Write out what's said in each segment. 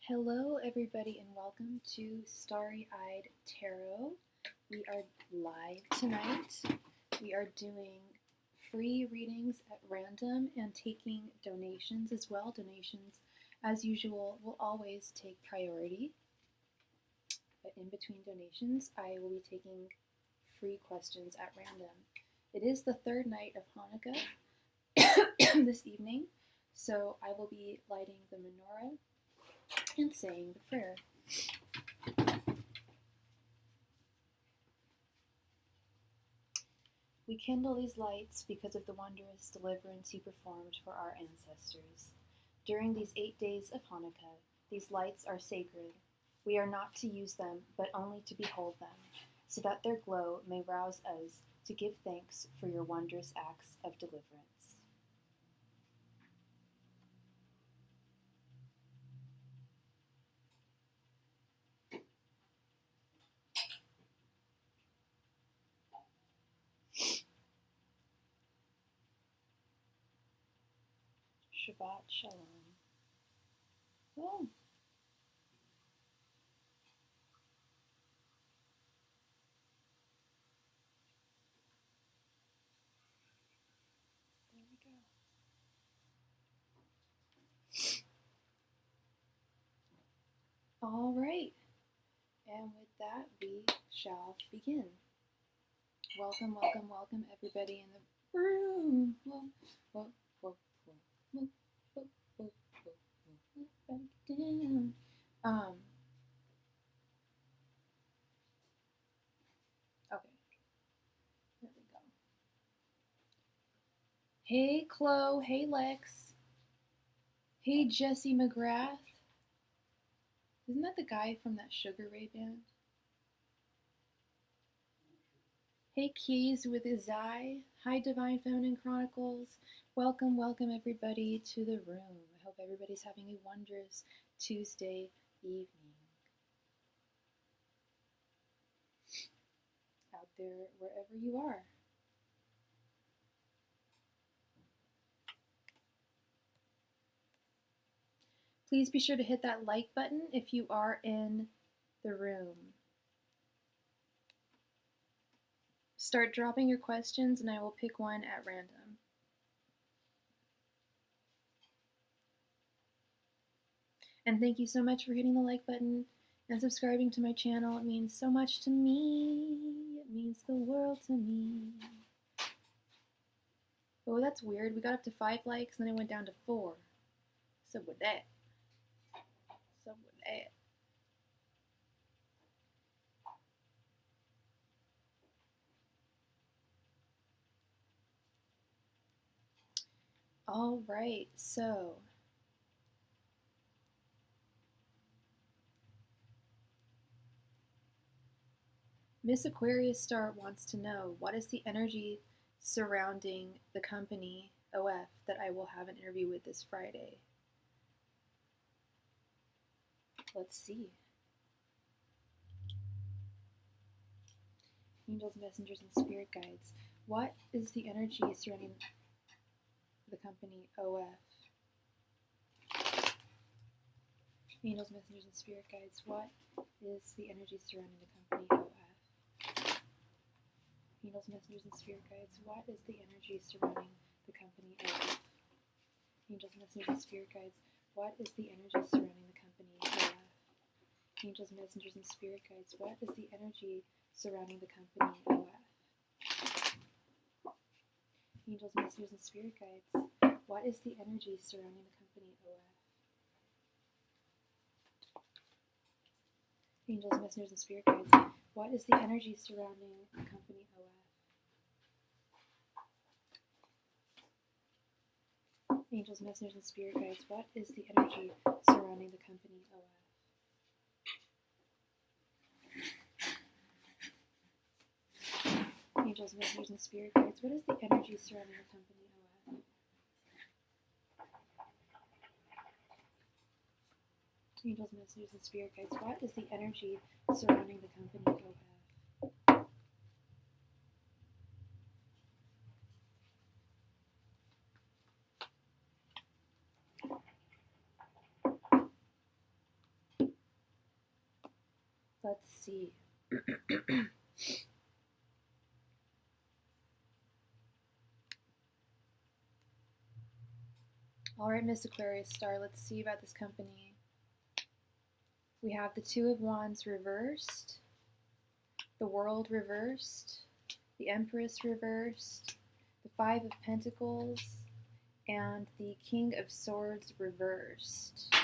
Hello, everybody, and welcome to Starry-Eyed Tarot. We are live tonight. We are doing free readings at random and taking donations as well. Donations, as usual, will always take priority. But in between donations, I will be taking free questions at random. It is the third night of Hanukkah this evening, so I will be lighting the menorah and saying the prayer. We kindle these lights because of the wondrous deliverance you performed for our ancestors. During these 8 days of Hanukkah, these lights are sacred. We are not to use them, but only to behold them, so that their glow may rouse us to give thanks for your wondrous acts of deliverance. Shabbat Shalom. Oh. There we go. All right. And with that, we shall begin. Welcome, welcome, welcome, everybody in the room. Whoa, whoa, whoa, whoa, whoa, whoa, whoa, whoa, whoa, back down. Okay, there we go. Hey, Chloe. Hey, Lex. Hey, Jesse McGrath. Isn't that the guy from that Sugar Ray band? Hey, Keys with his eye. Hi, Divine Feminine Chronicles. Welcome, welcome, everybody to the room. I hope everybody's having a wondrous Tuesday evening. Out there, wherever you are. Please be sure to hit that like button if you are in the room. Start dropping your questions and I will pick one at random. And thank you so much for hitting the like button and subscribing to my channel. It means so much to me. It means the world to me. Oh, that's weird. We got up to 5 likes and then it went down to 4. So with that. All right, so Miss Aquarius Star wants to know, what is the energy surrounding the company OF that I will have an interview with this Friday? Let's see. Angels, messengers, and spirit guides. What is the energy surrounding the company OF? Angels, messengers, and spirit guides. What is the energy surrounding the company OF? Angels, messengers, and spirit guides. What is the energy surrounding the company OF? Angels, messengers, and spirit guides. What is the energy surrounding the company OF? Angels, messengers, and spirit guides. What is the energy surrounding the company OF? Angels, messengers, and spirit guides. What is the energy surrounding the company OF? Angels, messengers, and spirit guides. What is the energy surrounding the company OF? Angels, messengers, and spirit guides. What is the energy surrounding the company OF? Angels, messengers, and spirit guides. What is the energy surrounding the company OF? Angels, messengers, and spirit guides. What is the energy surrounding the company OF? Let's see. All right, Miss Aquarius Star, let's see about this company. We have the Two of Wands reversed, the World reversed, the Empress reversed, the Five of Pentacles, and the King of Swords reversed.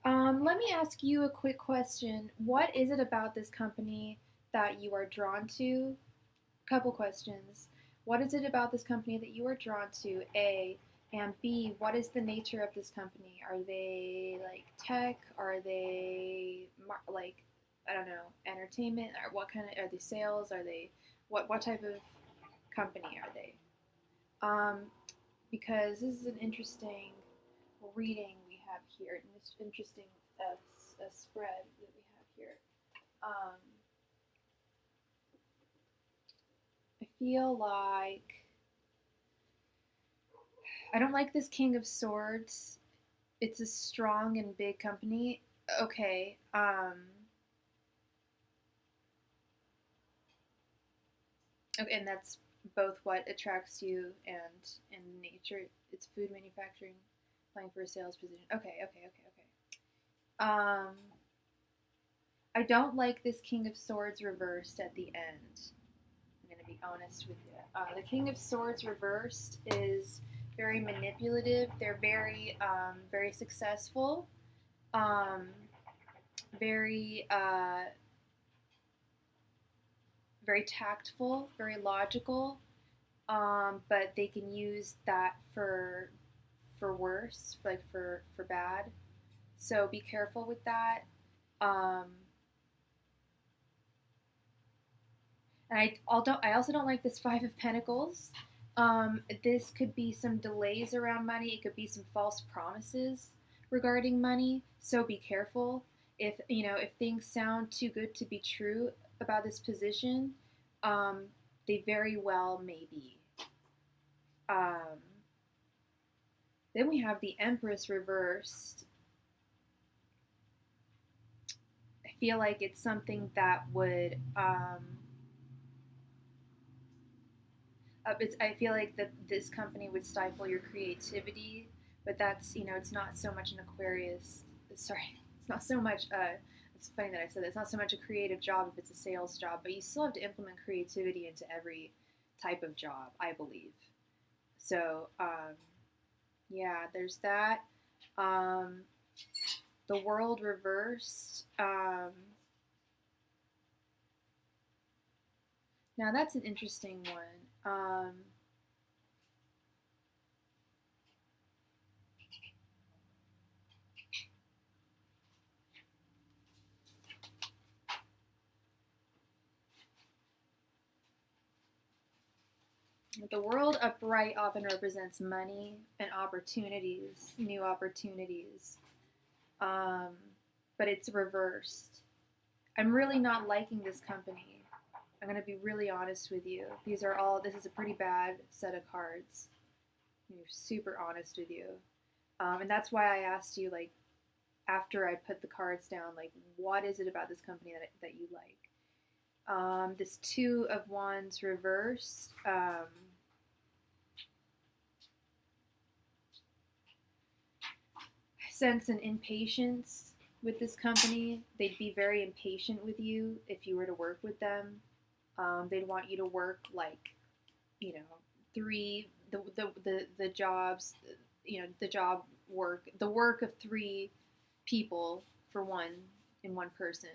Let me ask you a quick question. What is it about this company that you are drawn to? Couple questions. What is it about this company that you are drawn to? A. And B, what is the nature of this company? Are they like tech? Are they like, I don't know, entertainment? Or what kind of, are they sales? Are they, what type of company are they? Because this is an interesting reading we have here, and this interesting spread that we have here. I feel like I don't like this King of Swords. It's a strong and big company. Okay. Okay, and that's both what attracts you and in nature. It's food manufacturing, applying for a sales position. Okay. I don't like this King of Swords reversed at the end. I'm going to be honest with you. The King of Swords reversed is very manipulative. They're very, very successful. Very, very tactful, very logical. But they can use that for worse, like for bad. So be careful with that. And I also don't like this Five of Pentacles. This could be some delays around money. It could be some false promises regarding money. So be careful. If things sound too good to be true about this position, they very well may be. Then we have the Empress Reversed. I feel like it's something that would I feel like that this company would stifle your creativity, but that's, it's not so much an Aquarius. Sorry, it's not so much. It's funny that I said that. It's not so much a creative job if it's a sales job, but you still have to implement creativity into every type of job, I believe. So, yeah, there's that. The World Reversed. Now that's an interesting one. The World upright often represents money and opportunities, new opportunities. But it's reversed. I'm really not liking this company. I'm going to be really honest with you. This is a pretty bad set of cards. I'm super honest with you. And that's why I asked you, like, after I put the cards down, like, what is it about this company that you like? This Two of Wands reversed. Sense an impatience with this company. They'd be very impatient with you if you were to work with them. They'd want you to work like, the jobs, the work of three people for one person.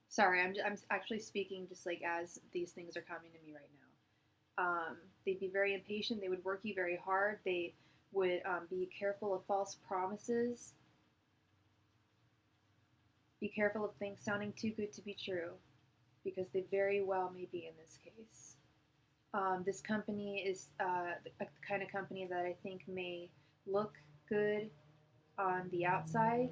Sorry, I'm actually speaking just like as these things are coming to me right now. They'd be very impatient. They would work you very hard. They would be careful of false promises. Be careful of things sounding too good to be true, because they very well may be in this case. This company is the kind of company that I think may look good on the outside.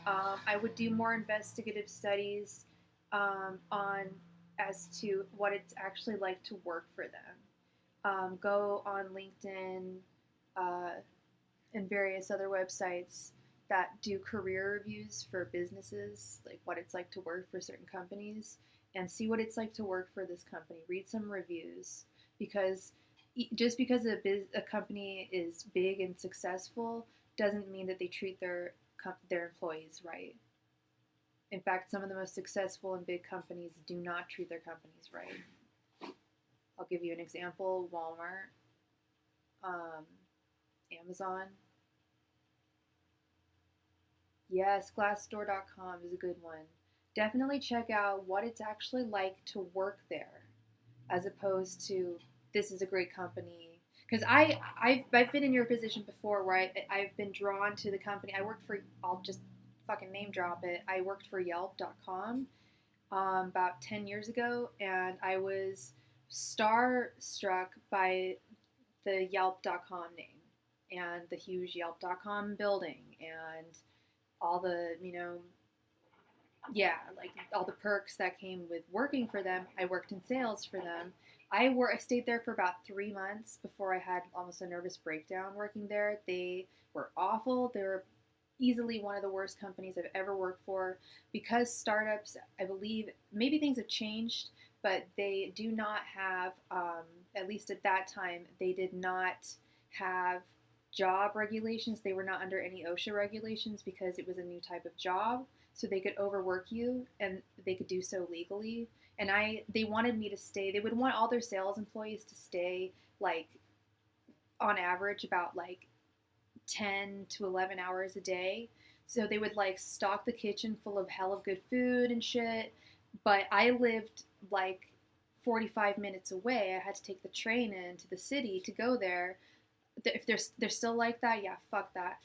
I would do more investigative studies on as to what it's actually like to work for them. Go on LinkedIn, and various other websites that do career reviews for businesses, like what it's like to work for certain companies, and see what it's like to work for this company. Read some reviews, because just because a company is big and successful doesn't mean that they treat their employees right. In fact, some of the most successful and big companies do not treat their companies right. I'll give you an example: Walmart, Amazon. Yes, glassdoor.com is a good one. Definitely check out what it's actually like to work there, as opposed to this is a great company. Because I've been in your position before, where I've been drawn to the company. I worked for, I'll just fucking name drop it. I worked for Yelp.com about 10 years ago, and I was starstruck by the Yelp.com name and the huge Yelp.com building and all the, yeah, like all the perks that came with working for them. I worked in sales for them. I stayed there for about 3 months before I had almost a nervous breakdown working there. They were awful. They were easily one of the worst companies I've ever worked for, because startups, I believe, maybe things have changed, but they do not have, at least at that time, they did not have job regulations. They were not under any OSHA regulations because it was a new type of job. So they could overwork you, and they could do so legally. And they wanted me to stay. They would want all their sales employees to stay, like, on average about like 10 to 11 hours a day. So they would like stock the kitchen full of hell of good food and shit. But I lived like 45 minutes away. I had to take the train into the city to go there. If they're still like that, yeah, fuck that.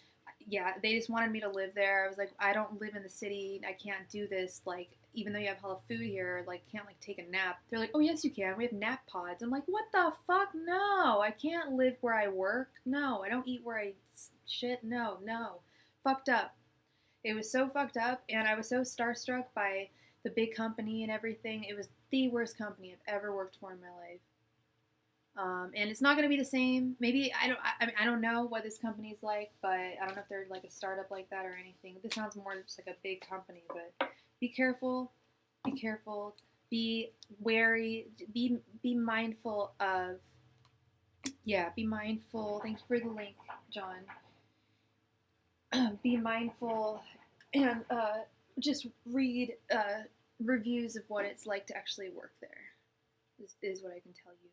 Yeah, they just wanted me to live there. I was like, I don't live in the city. I can't do this. Like, even though you have hella food here, like, can't like take a nap. They're like, oh yes, you can. We have nap pods. I'm like, what the fuck? No, I can't live where I work. No, I don't eat where I shit. No, fucked up. It was so fucked up, and I was so starstruck by the big company and everything. It was the worst company I've ever worked for in my life. And it's not going to be the same. Maybe I don't know what this company's like, but I don't know if they're like a startup like that or anything. This sounds more just like a big company. But be careful. Be careful. Be wary. Be mindful of. Yeah, be mindful. Thank you for the link, John. Be mindful and just read reviews of what it's like to actually work there. This is what I can tell you.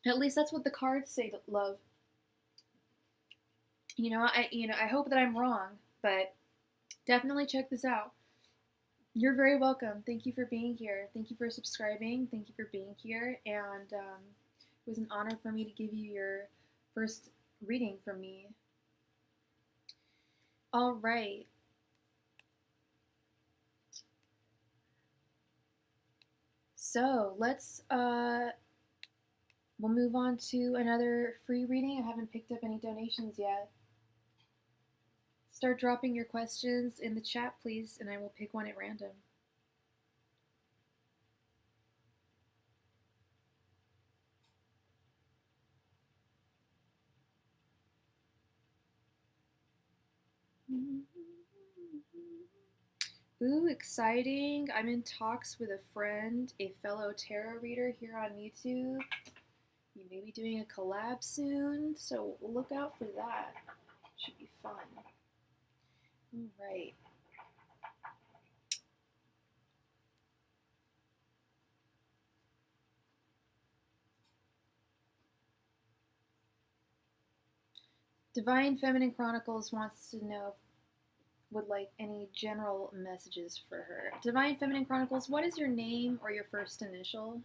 At least that's what the cards say, love. I hope that I'm wrong, but definitely check this out. You're very welcome. Thank you for being here. Thank you for subscribing. Thank you for being here. And it was an honor for me to give you your first reading from me. All right. So let's we'll move on to another free reading. I haven't picked up any donations yet. Start dropping your questions in the chat, please, and I will pick one at random. Ooh, exciting. I'm in talks with a friend, a fellow tarot reader here on YouTube. We may be doing a collab soon, so look out for that. Should be fun. All right. Divine Feminine Chronicles wants to know, would like any general messages for her. Divine Feminine Chronicles, what is your name or your first initial?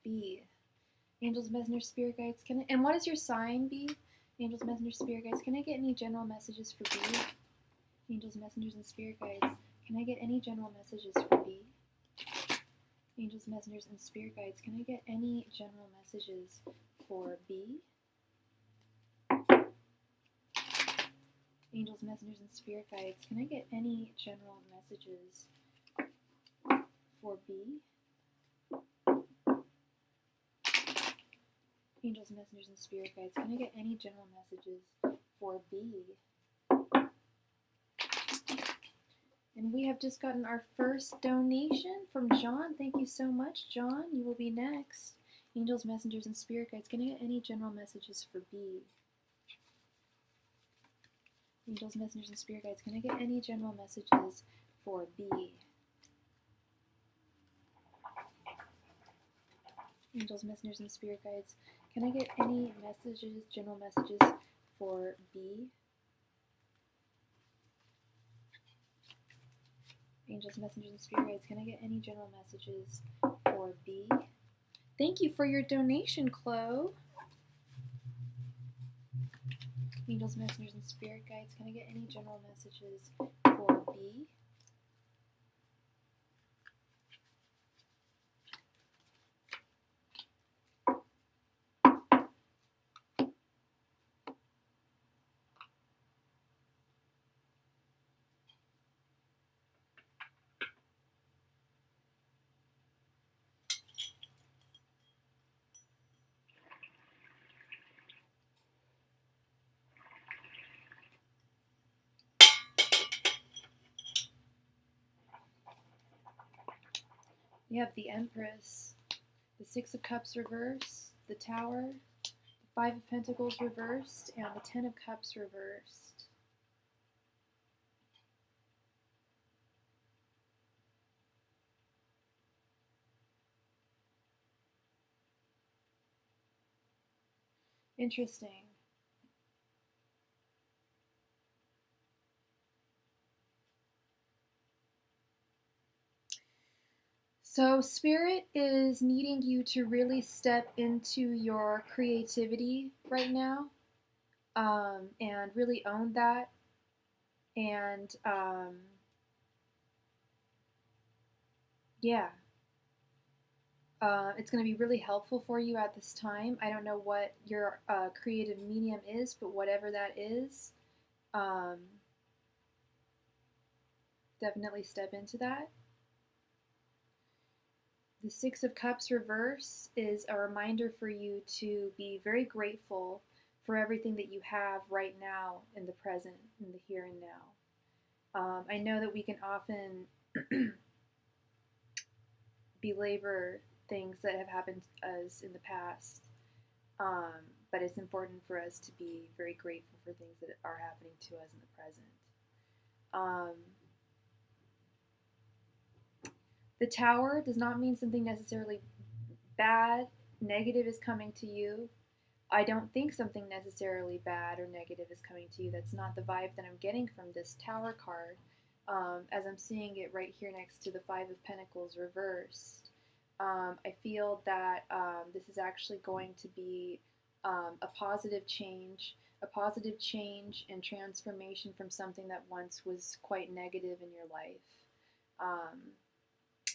B. Angels, messengers, spirit guides, and what is your sign be? Angels, messengers, spirit guides, can I get any general messages for B? Angels, messengers, and spirit guides, can I get any general messages for B? Angels, messengers, and spirit guides, can I get any general messages for B? Angels, messengers, and spirit guides, can I get any general messages for B? Angels, messengers, and spirit guides, can I get any general messages for B? And we have just gotten our first donation from John. Thank you so much, John. You will be next. Angels, messengers, and spirit guides, can I get any general messages for B? Angels, messengers, and spirit guides, can I get any general messages for B? Angels, messengers, and spirit guides, can I get any messages, general messages for B? Angels, messengers, and spirit guides, can I get any general messages for B? Thank you for your donation, Chloe. Angels, messengers, and spirit guides, can I get any general messages for B? We have the Empress, the Six of Cups reversed, the Tower, the Five of Pentacles reversed, and the Ten of Cups reversed. Interesting. So Spirit is needing you to really step into your creativity right now, and really own that. And yeah, it's going to be really helpful for you at this time. I don't know what your creative medium is, but whatever that is, definitely step into that. The Six of Cups reverse is a reminder for you to be very grateful for everything that you have right now in the present, in the here and now. I know that we can often belabor things that have happened to us in the past, but it's important for us to be very grateful for things that are happening to us in the present. The Tower does not mean something necessarily bad, negative is coming to you. I don't think something necessarily bad or negative is coming to you. That's not the vibe that I'm getting from this Tower card, as I'm seeing it right here next to the Five of Pentacles reversed. I feel that this is actually going to be a positive change and transformation from something that once was quite negative in your life.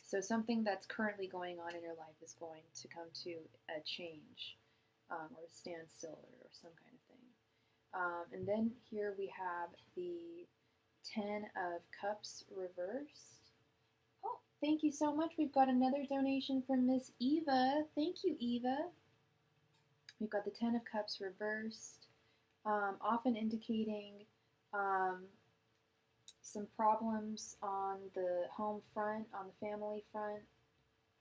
So something that's currently going on in your life is going to come to a change, or a standstill, or some kind of thing. And then here we have the Ten of Cups reversed. Oh, thank you so much. We've got another donation from Miss Eva. Thank you, Eva. We've got the Ten of Cups reversed, often indicating some problems on the home front, on the family front,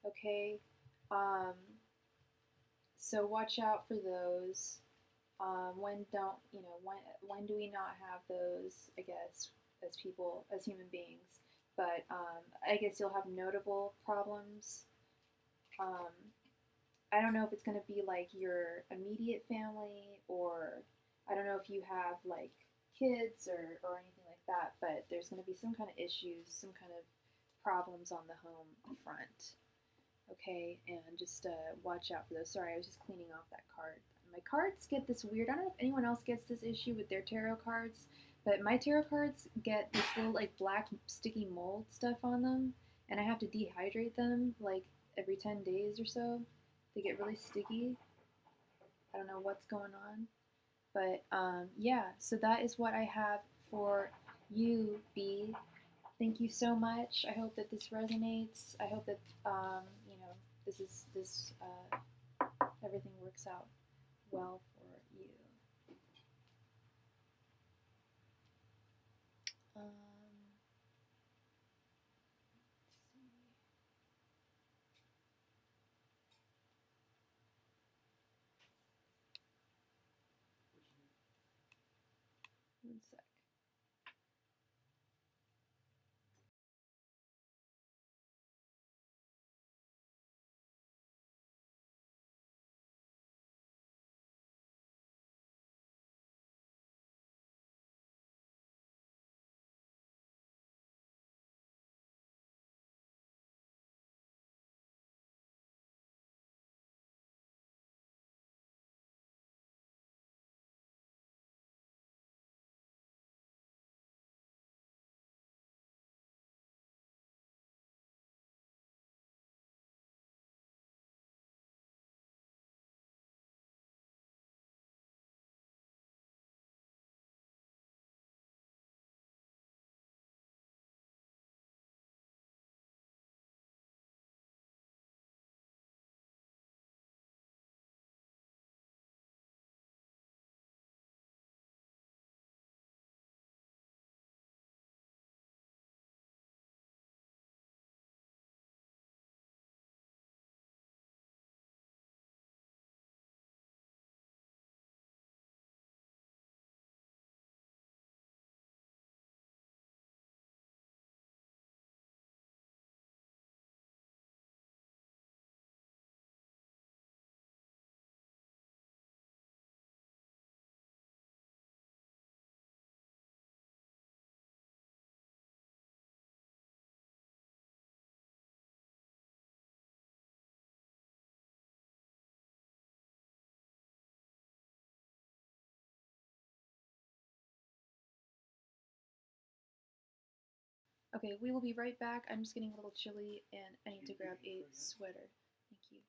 okay? So watch out for those. When do we not have those, I guess, as people, as human beings? But I guess you'll have notable problems. I don't know if it's going to be like your immediate family, or I don't know if you have like kids or anything like that, but there's going to be some kind of issues, some kind of problems on the home front. okay, and just watch out for those. Sorry, I was just cleaning off that card. My cards get this weird, I don't know if anyone else gets this issue with their tarot cards, but my tarot cards get this little like black sticky mold stuff on them, and I have to dehydrate them like every 10 days or so. They get really sticky. I don't know what's going on. But yeah, so that is what I have for you, B. Thank you so much. I hope that this resonates. I hope that this everything works out well for you. Let's see. 1 sec. Okay, we will be right back. I'm just getting a little chilly and I need to grab a sweater. Thank you.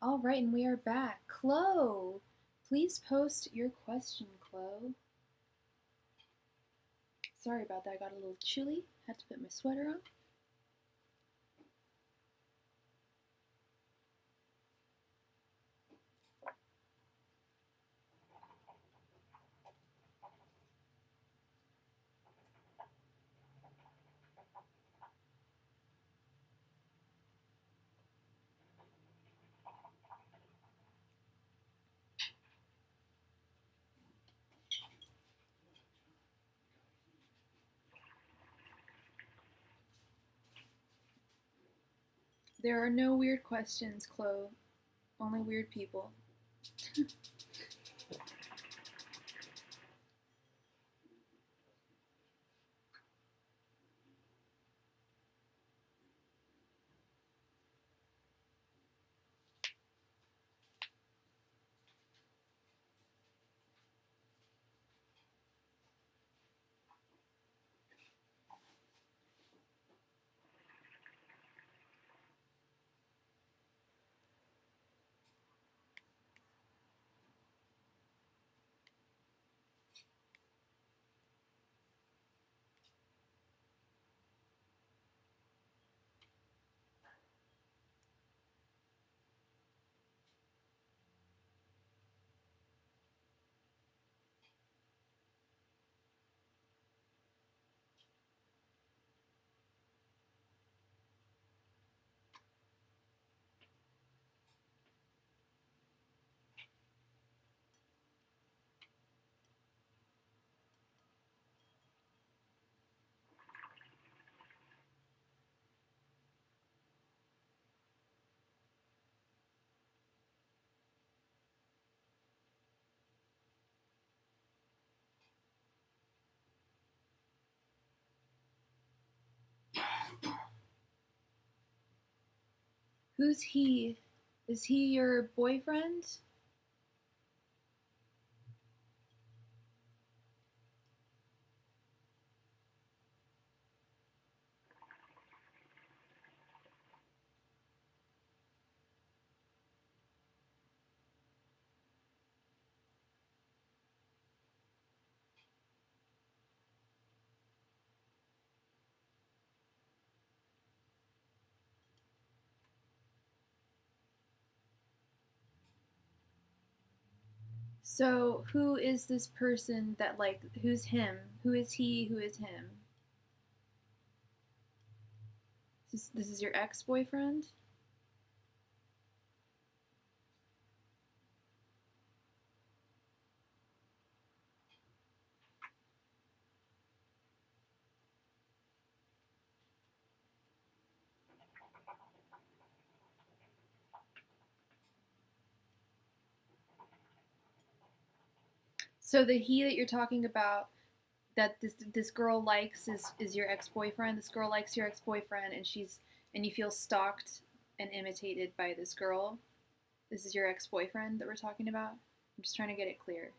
All right, and we are back. Chloe, please post your question, Chloe. Sorry about that. I got a little chilly. Had to put my sweater on. There are no weird questions, Chloe. Only weird people. Who's he? Is he your boyfriend? So, who is this person that, like, who's him? Who is he? Who is him? This is your ex boyfriend? So, the he that you're talking about that this girl likes is your ex boyfriend. This girl likes your ex boyfriend, and you feel stalked and imitated by this girl. This is your ex boyfriend that we're talking about. I'm just trying to get it clear.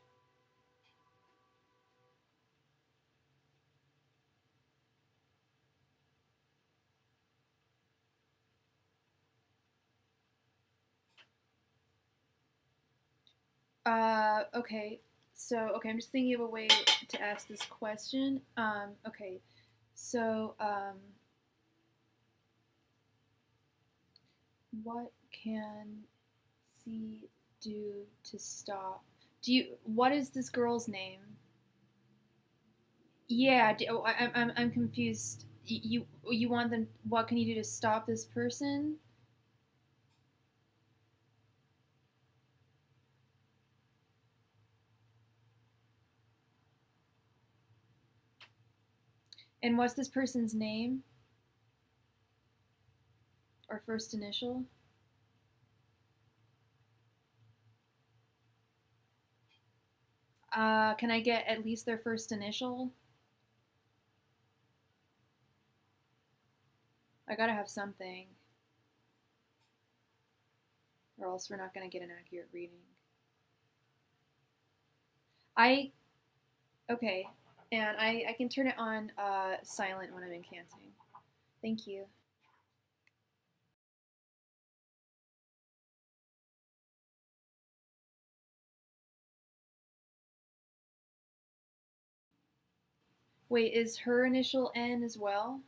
Okay. So, okay, I'm just thinking of a way to ask this question. Okay. So, what can C do to stop? What is this girl's name? Yeah, I'm confused. You want them, what can you do to stop this person? And what's this person's name or first initial? Can I get at least their first initial? I gotta have something, or else we're not gonna get an accurate reading. I Okay, and I can turn it on silent when I'm incanting. Thank you. Wait, is her initial N as well?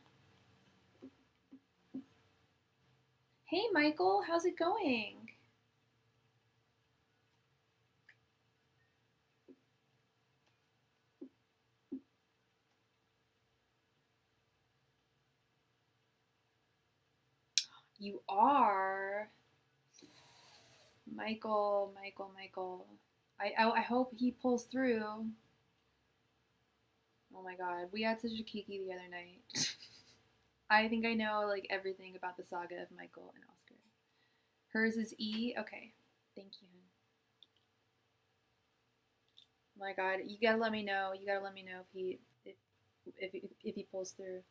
Hey, Michael, how's it going? You are. Michael. I hope he pulls through. Oh my god, we had such a kiki the other night. I think I know like everything about the saga of Michael and Oscar. Hers is E. Okay, thank you. Oh my god, you gotta let me know. You gotta let me know if he pulls through.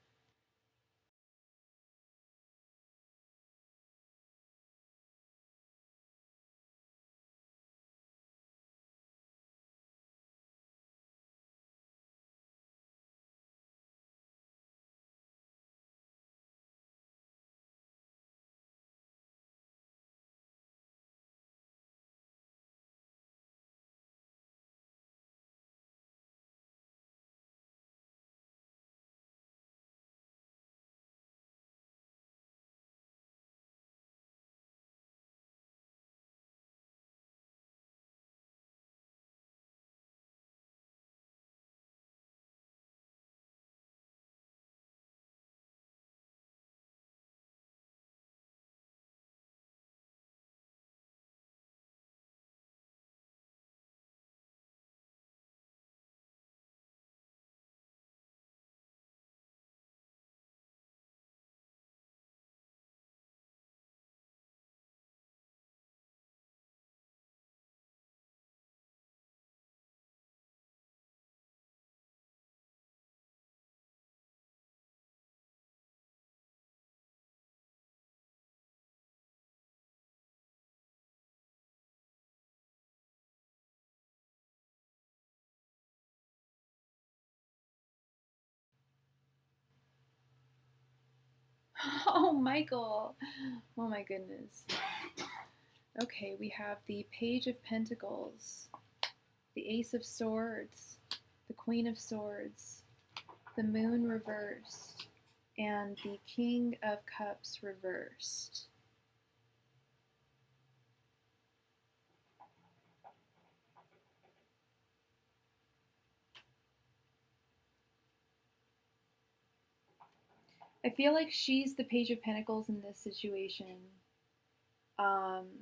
Oh, Michael. Oh my goodness. Okay, we have the Page of Pentacles, the Ace of Swords, the Queen of Swords, the Moon reversed, and the King of Cups reversed. I feel like she's the Page of Pentacles in this situation. And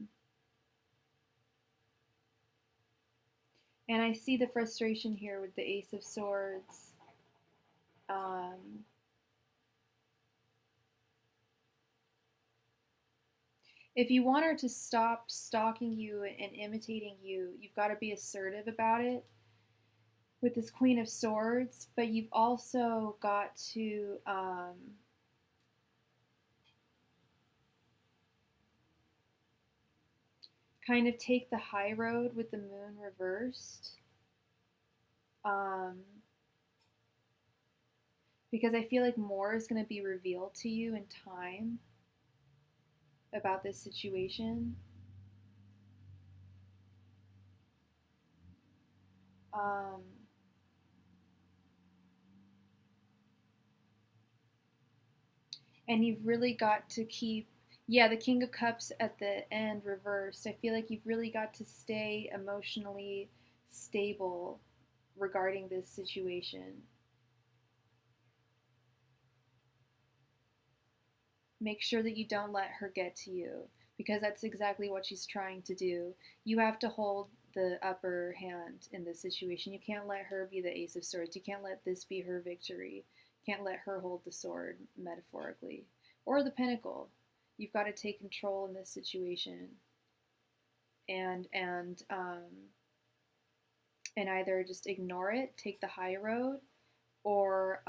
I see the frustration here with the Ace of Swords. If you want her to stop stalking you and imitating you, you've got to be assertive about it with this Queen of Swords, but you've also got to kind of take the high road with the Moon reversed. Because I feel like more is going to be revealed to you in time about this situation. And you've really got to keep, yeah, the King of Cups at the end reversed. I feel like you've really got to stay emotionally stable regarding this situation. Make sure that you don't let her get to you, because that's exactly what she's trying to do. You have to hold the upper hand in this situation. You can't let her be the Ace of Swords. You can't let this be her victory. You can't let her hold the sword, metaphorically, or the pentacle. You've got to take control in this situation, and either just ignore it, take the high road, or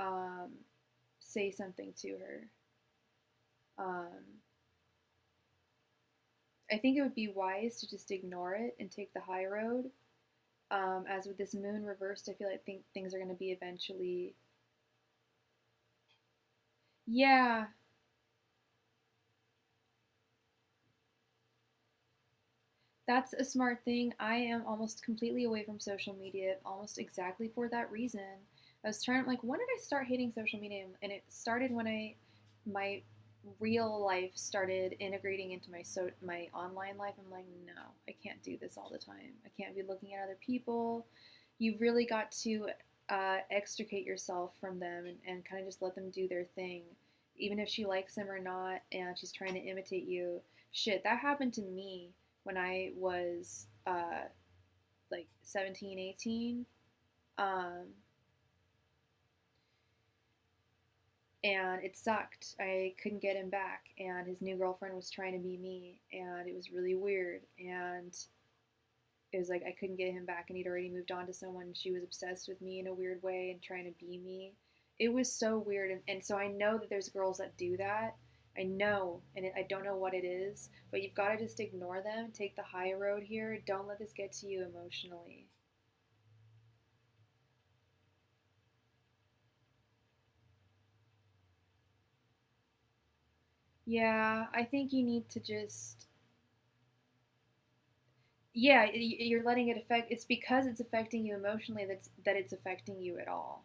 say something to her. I think it would be wise to just ignore it and take the high road. As with this Moon reversed, I feel like things are going to be eventually. Yeah. That's a smart thing. I am almost completely away from social media, almost exactly for that reason. I was trying, like, when did I start hating social media? And it started when my real life started integrating into my online life. I'm like, no, I can't do this all the time. I can't be looking at other people. You've really got to extricate yourself from them and kind of just let them do their thing, even if she likes them or not, and she's trying to imitate you. Shit, that happened to me when I was like 17, 18. Um, and it sucked. I couldn't get him back, and his new girlfriend was trying to be me, and it was really weird. And it was like I couldn't get him back, and he'd already moved on to someone. And she was obsessed with me in a weird way and trying to be me. It was so weird, and so I know that there's girls that do that. I know, and I don't know what it is, but you've got to just ignore them. Take the high road here. Don't let this get to you emotionally. Yeah, I think you need to just, yeah, you're letting it affect. It's because it's affecting you emotionally that it's affecting you at all.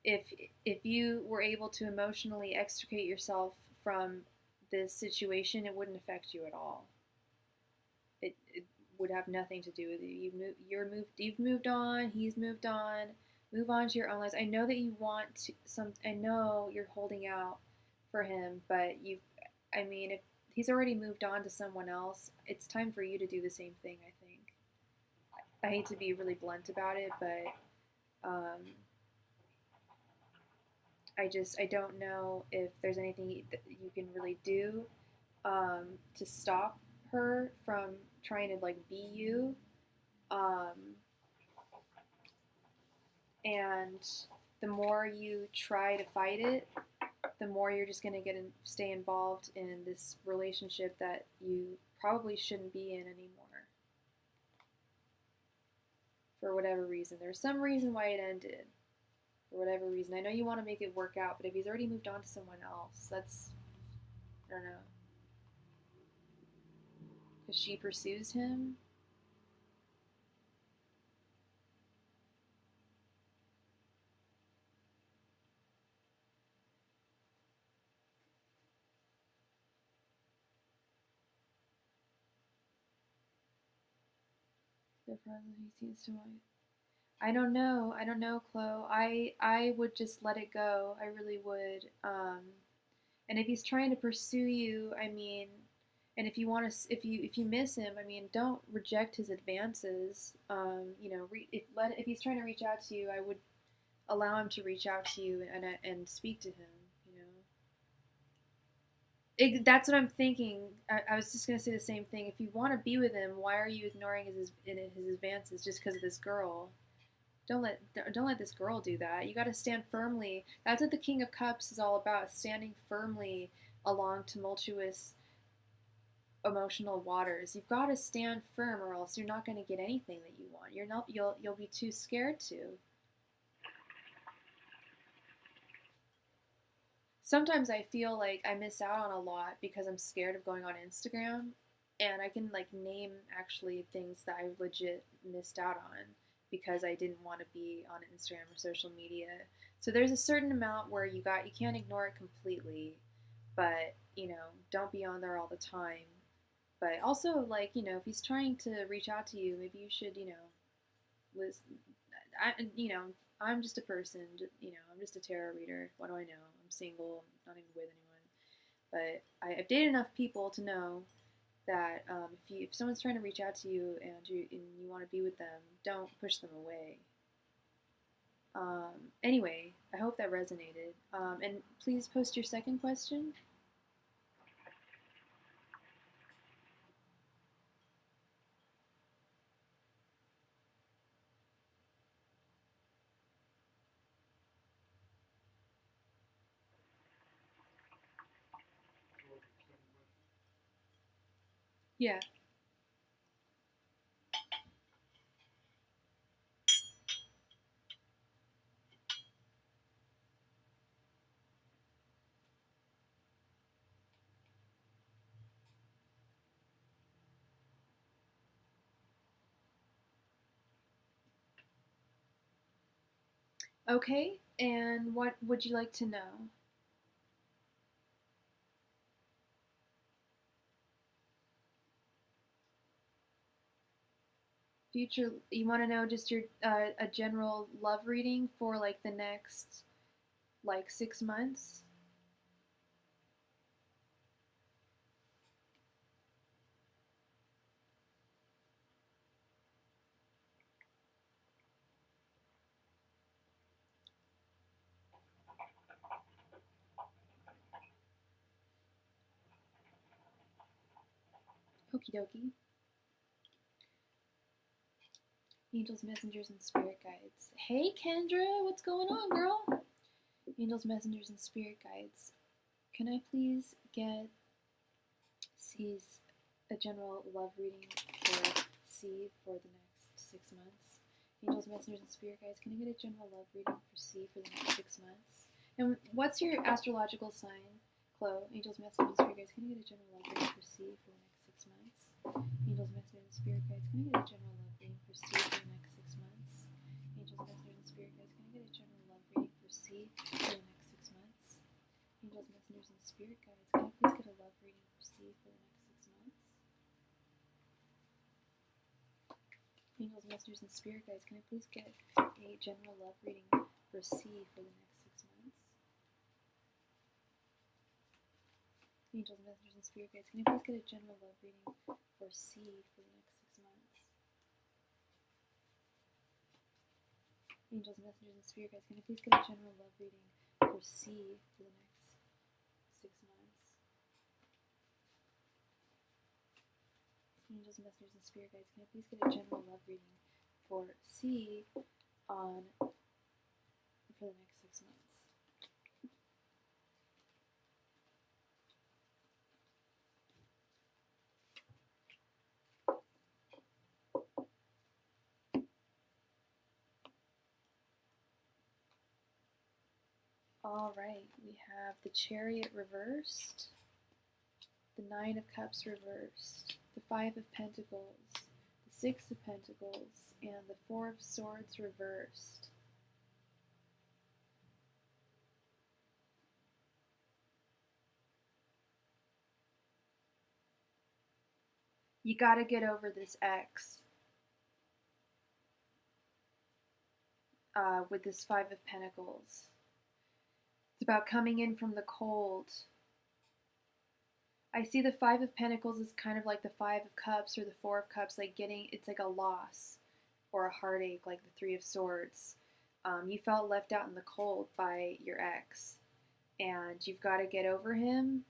if if you were able to emotionally extricate yourself from this situation, it wouldn't affect you at all. It would have nothing to do with you. You've moved on. He's moved on. Move on to your own lives. I know that you want to some. I know you're holding out for him, but you. I mean, if he's already moved on to someone else, it's time for you to do the same thing. I think. I hate to be really blunt about it, but I don't know if there's anything that you can really do to stop her from trying to like be you. Um, and the more you try to fight it, the more you're just gonna stay involved in this relationship that you probably shouldn't be in anymore for whatever reason. There's some reason why it ended. For whatever reason, I know you want to make it work out, but if he's already moved on to someone else, that's, I don't know, because she pursues him. The problem he seems to want. I don't know. I don't know, Chloe. I would just let it go. I really would. And if he's trying to pursue you, I mean, and if you want to, if you miss him, I mean, don't reject his advances. You know, if he's trying to reach out to you, I would allow him to reach out to you and speak to him. You know, that's what I'm thinking. I was just gonna say the same thing. If you want to be with him, why are you ignoring his advances just because of this girl? Don't let this girl do that. You got to stand firmly. That's what the King of Cups is all about, standing firmly along tumultuous emotional waters. You've got to stand firm or else you're not going to get anything that you want. You'll be too scared to. Sometimes I feel like I miss out on a lot because I'm scared of going on Instagram, and I can like name actually things that I legit missed out on because I didn't want to be on Instagram or social media. So there's a certain amount where you can't ignore it completely, but you know, don't be on there all the time. But also, like, you know, if he's trying to reach out to you, maybe you should, you know, listen. You know, I'm just a person. You know, I'm just a tarot reader. What do I know? I'm single. I'm not even with anyone. But I've dated enough people to know that if someone's trying to reach out to you and you want to be with them, don't push them away. Anyway, I hope that resonated. And please post your second question. Yeah. Okay, and what would you like to know? Future, you want to know just your a general love reading for like the next like 6 months? Okie dokie. Angels, messengers, and spirit guides. Hey Kendra, what's going on, girl? Angels, messengers, and spirit guides. Can I please get C's a general love reading for C for the next 6 months? Angels, messengers, and spirit guides. Can I get a general love reading for C for the next 6 months? And what's your astrological sign, Chloe? Angels, messengers, and spirit guides. Can I get a general love reading for C for the next 6 months? Angels, messengers, and spirit guides. Can I get a general love reading for C for the next 6 months? Angels, messengers, and spirit guides. Can I get a general love reading for C for the next 6 months? Angels, messengers, and spirit guides. Can I please get a love reading for C for the next 6 months? Angels, messengers, and spirit guides. Can I please get a general love reading for C for the next 6 months? Angels, messengers, and spirit guides. Can I please get a general love reading for C for the next 6 months? Angels, messengers, and spirit guides. Can I please get a general love reading for C for the next 6 months? Angels, messengers, and spirit guides. Can I please get a general love reading for C on for the next 6 months? All right, we have the Chariot reversed, the Nine of Cups reversed, the Five of Pentacles, the Six of Pentacles, and the Four of Swords reversed. You gotta get over this ex with this Five of Pentacles. It's about coming in from the cold. I see the Five of Pentacles as kind of like the Five of Cups or the Four of Cups, like it's like a loss or a heartache, like the Three of Swords. You felt left out in the cold by your ex, and you've got to get over him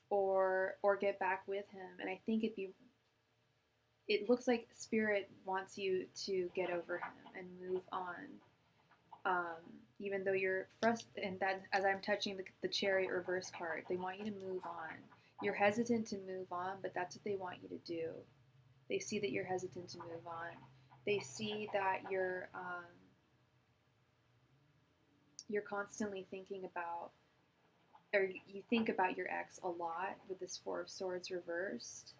or get back with him. And I think it looks like Spirit wants you to get over him and move on. Even though you're frustrated, and that as I'm touching the Chariot reverse card, they want you to move on. You're hesitant to move on, but that's what they want you to do. They see that you're hesitant to move on. They see that you're constantly thinking about, or you think about your ex a lot with this Four of Swords reversed.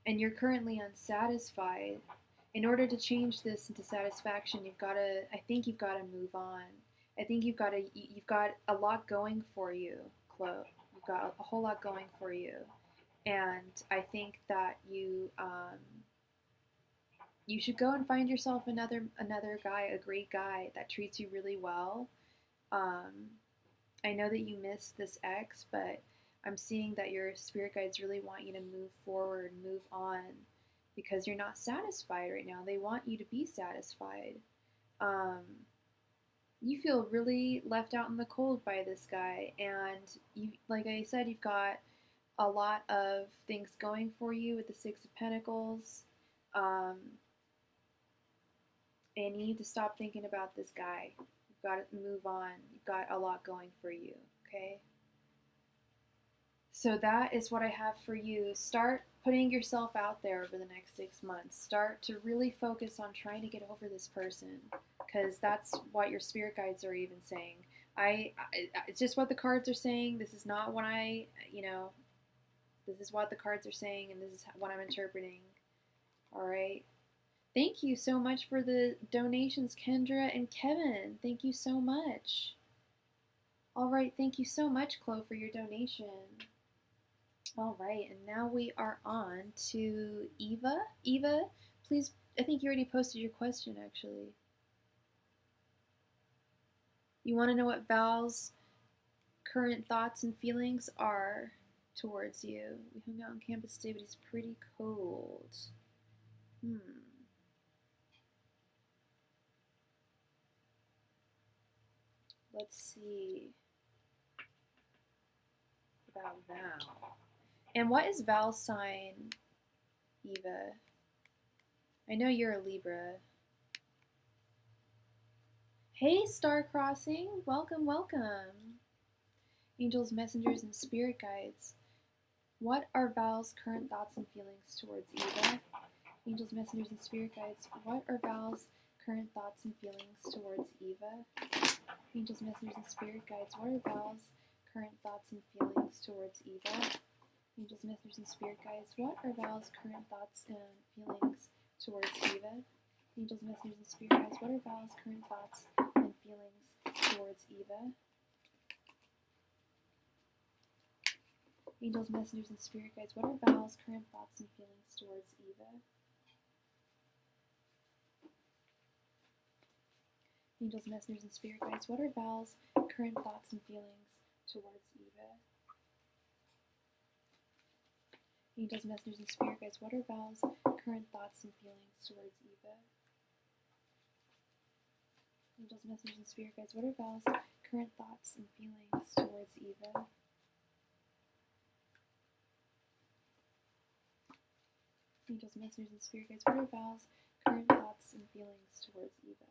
And you're currently unsatisfied. In order to change this into satisfaction, I think you've got to move on. I think you've got a lot going for you, Chloe. You've got a whole lot going for you. And I think that you should go and find yourself another guy, a great guy that treats you really well. I know that you miss this ex, but I'm seeing that your spirit guides really want you to move forward, move on, because you're not satisfied right now. They want you to be satisfied. You feel really left out in the cold by this guy, and you, like I said, you've got a lot of things going for you with the Six of Pentacles. And you need to stop thinking about this guy. You've got to move on. You've got a lot going for you, okay? So that is what I have for you. Start putting yourself out there over the next 6 months. Start to really focus on trying to get over this person, because that's what your spirit guides are even saying. It's just what the cards are saying. This is not what this is what the cards are saying, and this is what I'm interpreting. All right. Thank you so much for the donations, Kendra and Kevin. Thank you so much. All right. Thank you so much, Chloe, for your donation. All right. And now we are on to Eva. Eva, please, I think you already posted your question, actually. You want to know what Val's current thoughts and feelings are towards you. We hung out on campus today, but he's pretty cold. Let's see about Val. And what is Val's sign, Eva? I know you're a Libra. Hey, Star Crossing. Welcome, welcome. Angels, messengers, and spirit guides. What are Val's current thoughts and feelings towards Eva? Angels, messengers, and spirit guides. What are Val's current thoughts and feelings towards Eva? Angels, messengers, and spirit guides. What are Val's current thoughts and feelings towards Eva? Angels, messengers, and spirit guides. What are Val's current thoughts and feelings towards Eva? Angels, messengers, and spirit guides. What are Val's current thoughts and feelings towards Eva? Angels, messengers, and spirit guides. What are Val's current thoughts and feelings towards Eva? Angels, messengers, and spirit guides. What are Val's current thoughts and feelings towards Eva? Angels, messengers, and spirit guides. What are Val's current thoughts and feelings towards Eva? Angels, messengers, and spirit guides. What are Val's current thoughts and feelings towards Eva? Angels, messengers, and spirit guides. What are Val's current thoughts and feelings towards Eva?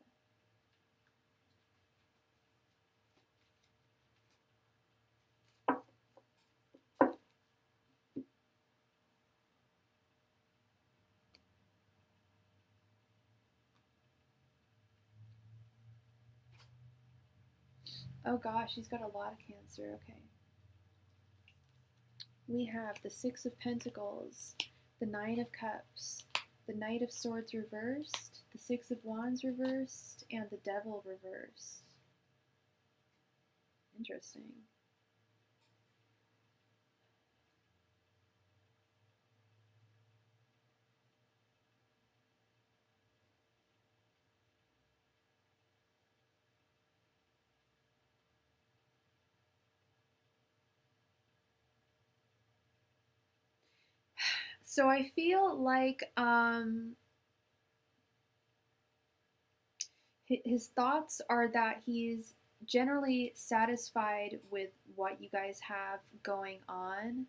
Oh gosh, she's got a lot of Cancer. Okay. We have the Six of Pentacles, the Nine of Cups, the Knight of Swords reversed, the Six of Wands reversed, and the Devil reversed. Interesting. So I feel like his thoughts are that he's generally satisfied with what you guys have going on.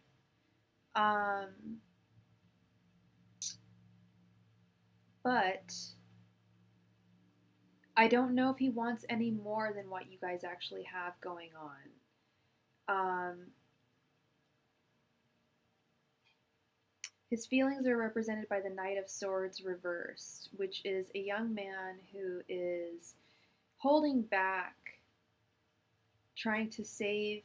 But I don't know if he wants any more than what you guys actually have going on. His feelings are represented by the Knight of Swords reversed, which is a young man who is holding back, trying to save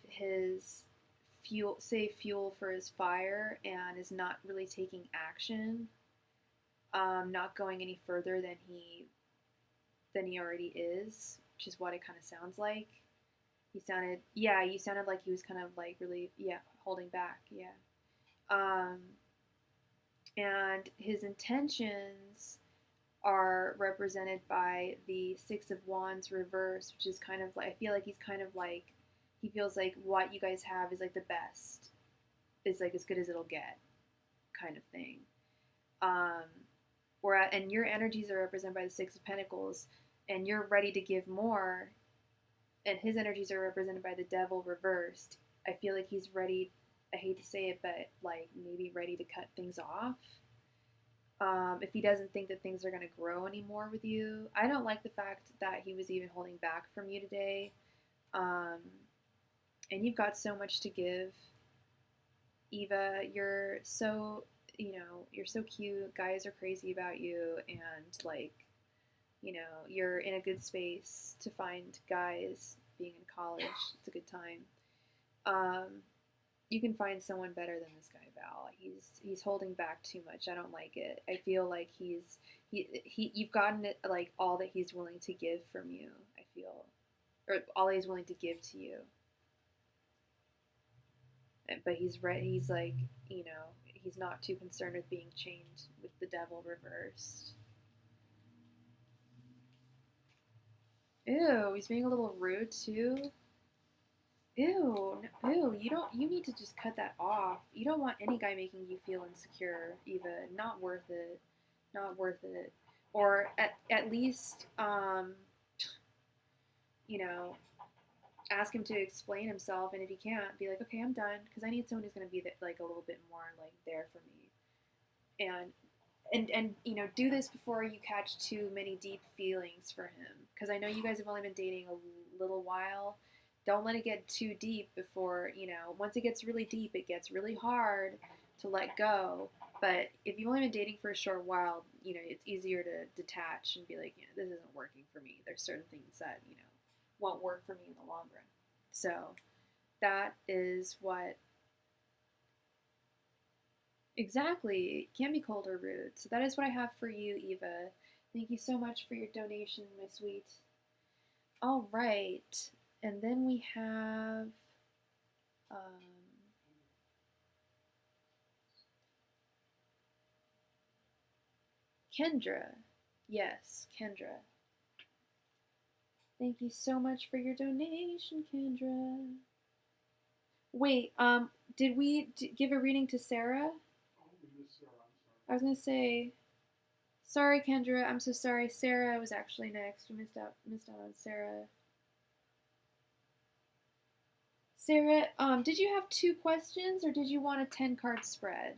fuel for his fire, and is not really taking action, not going any further than he already is, which is what it kind of sounds like. You sounded like he was kind of like really, holding back, and his intentions are represented by the Six of Wands reversed, which is kind of like, I feel like he's kind of like, he feels like what you guys have is like the best, is like as good as it'll get, kind of thing. And your energies are represented by the Six of Pentacles, and you're ready to give more, and his energies are represented by the Devil reversed. I feel like he's ready, I hate to say it, but like maybe ready to cut things off. If he doesn't think that things are going to grow anymore with you. I don't like the fact that he was even holding back from you today. And you've got so much to give. Eva, you're so, you're so cute. Guys are crazy about you, and like, you're in a good space to find guys being in college. It's a good time. You can find someone better than this guy, Val. He's holding back too much. I don't like it. I feel like you've gotten it, like all that he's willing to give from you. I feel, or all he's willing to give to you. But he's right. He's like, you know, he's not too concerned with being chained with the devil reversed. Ew, he's being a little rude too. Ew, ew, you need to just cut that off. You don't want any guy making you feel insecure, Eva. Not worth it. Not worth it. Or at least, you know, ask him to explain himself, and if he can't, be like, okay, I'm done, because I need someone who's going to be like a little bit more like there for me. And you know, do this before you catch too many deep feelings for him, because I know you guys have only been dating a little while. Don't let it get too deep before, you know, once it gets really deep, it gets really hard to let go. But if you've only been dating for a short while, you know, it's easier to detach and be like, you know, this isn't working for me. There's certain things that, you know, won't work for me in the long run. So that is what, exactly, it can be cold or rude. So that is what I have for you, Eva. Thank you so much for your donation, my sweet. All right. And then we have Kendra. Yes, Kendra. Thank you so much for your donation, Kendra. Wait, did we give a reading to Sarah? I was gonna say, sorry, Kendra. I'm so sorry. Sarah was actually next. We missed out on Sarah. Sarah, did you have 2 questions, or did you want a 10-card spread?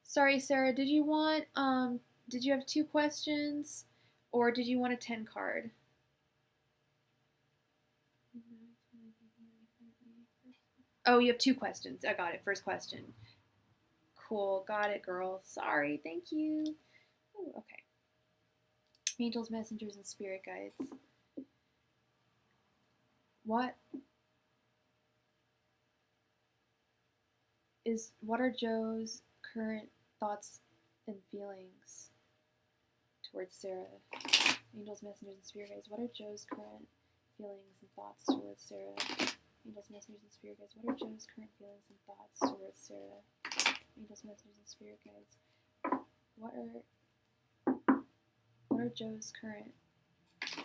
Sorry, Sarah. Did you have 2 questions, or did you want a 10-card? Oh, you have 2 questions. I got it. First question. Cool. Got it, girl. Sorry. Thank you. Ooh, okay. Angels, messengers, and spirit guides. What are Joe's current thoughts and feelings towards Sarah? Angels, messengers, and spirit guides. What are Joe's current feelings and thoughts towards Sarah? Angels, messengers, and spirit guides. What are Joe's current feelings and thoughts towards Sarah? Angels, messengers, and spirit guides. What are Joe's current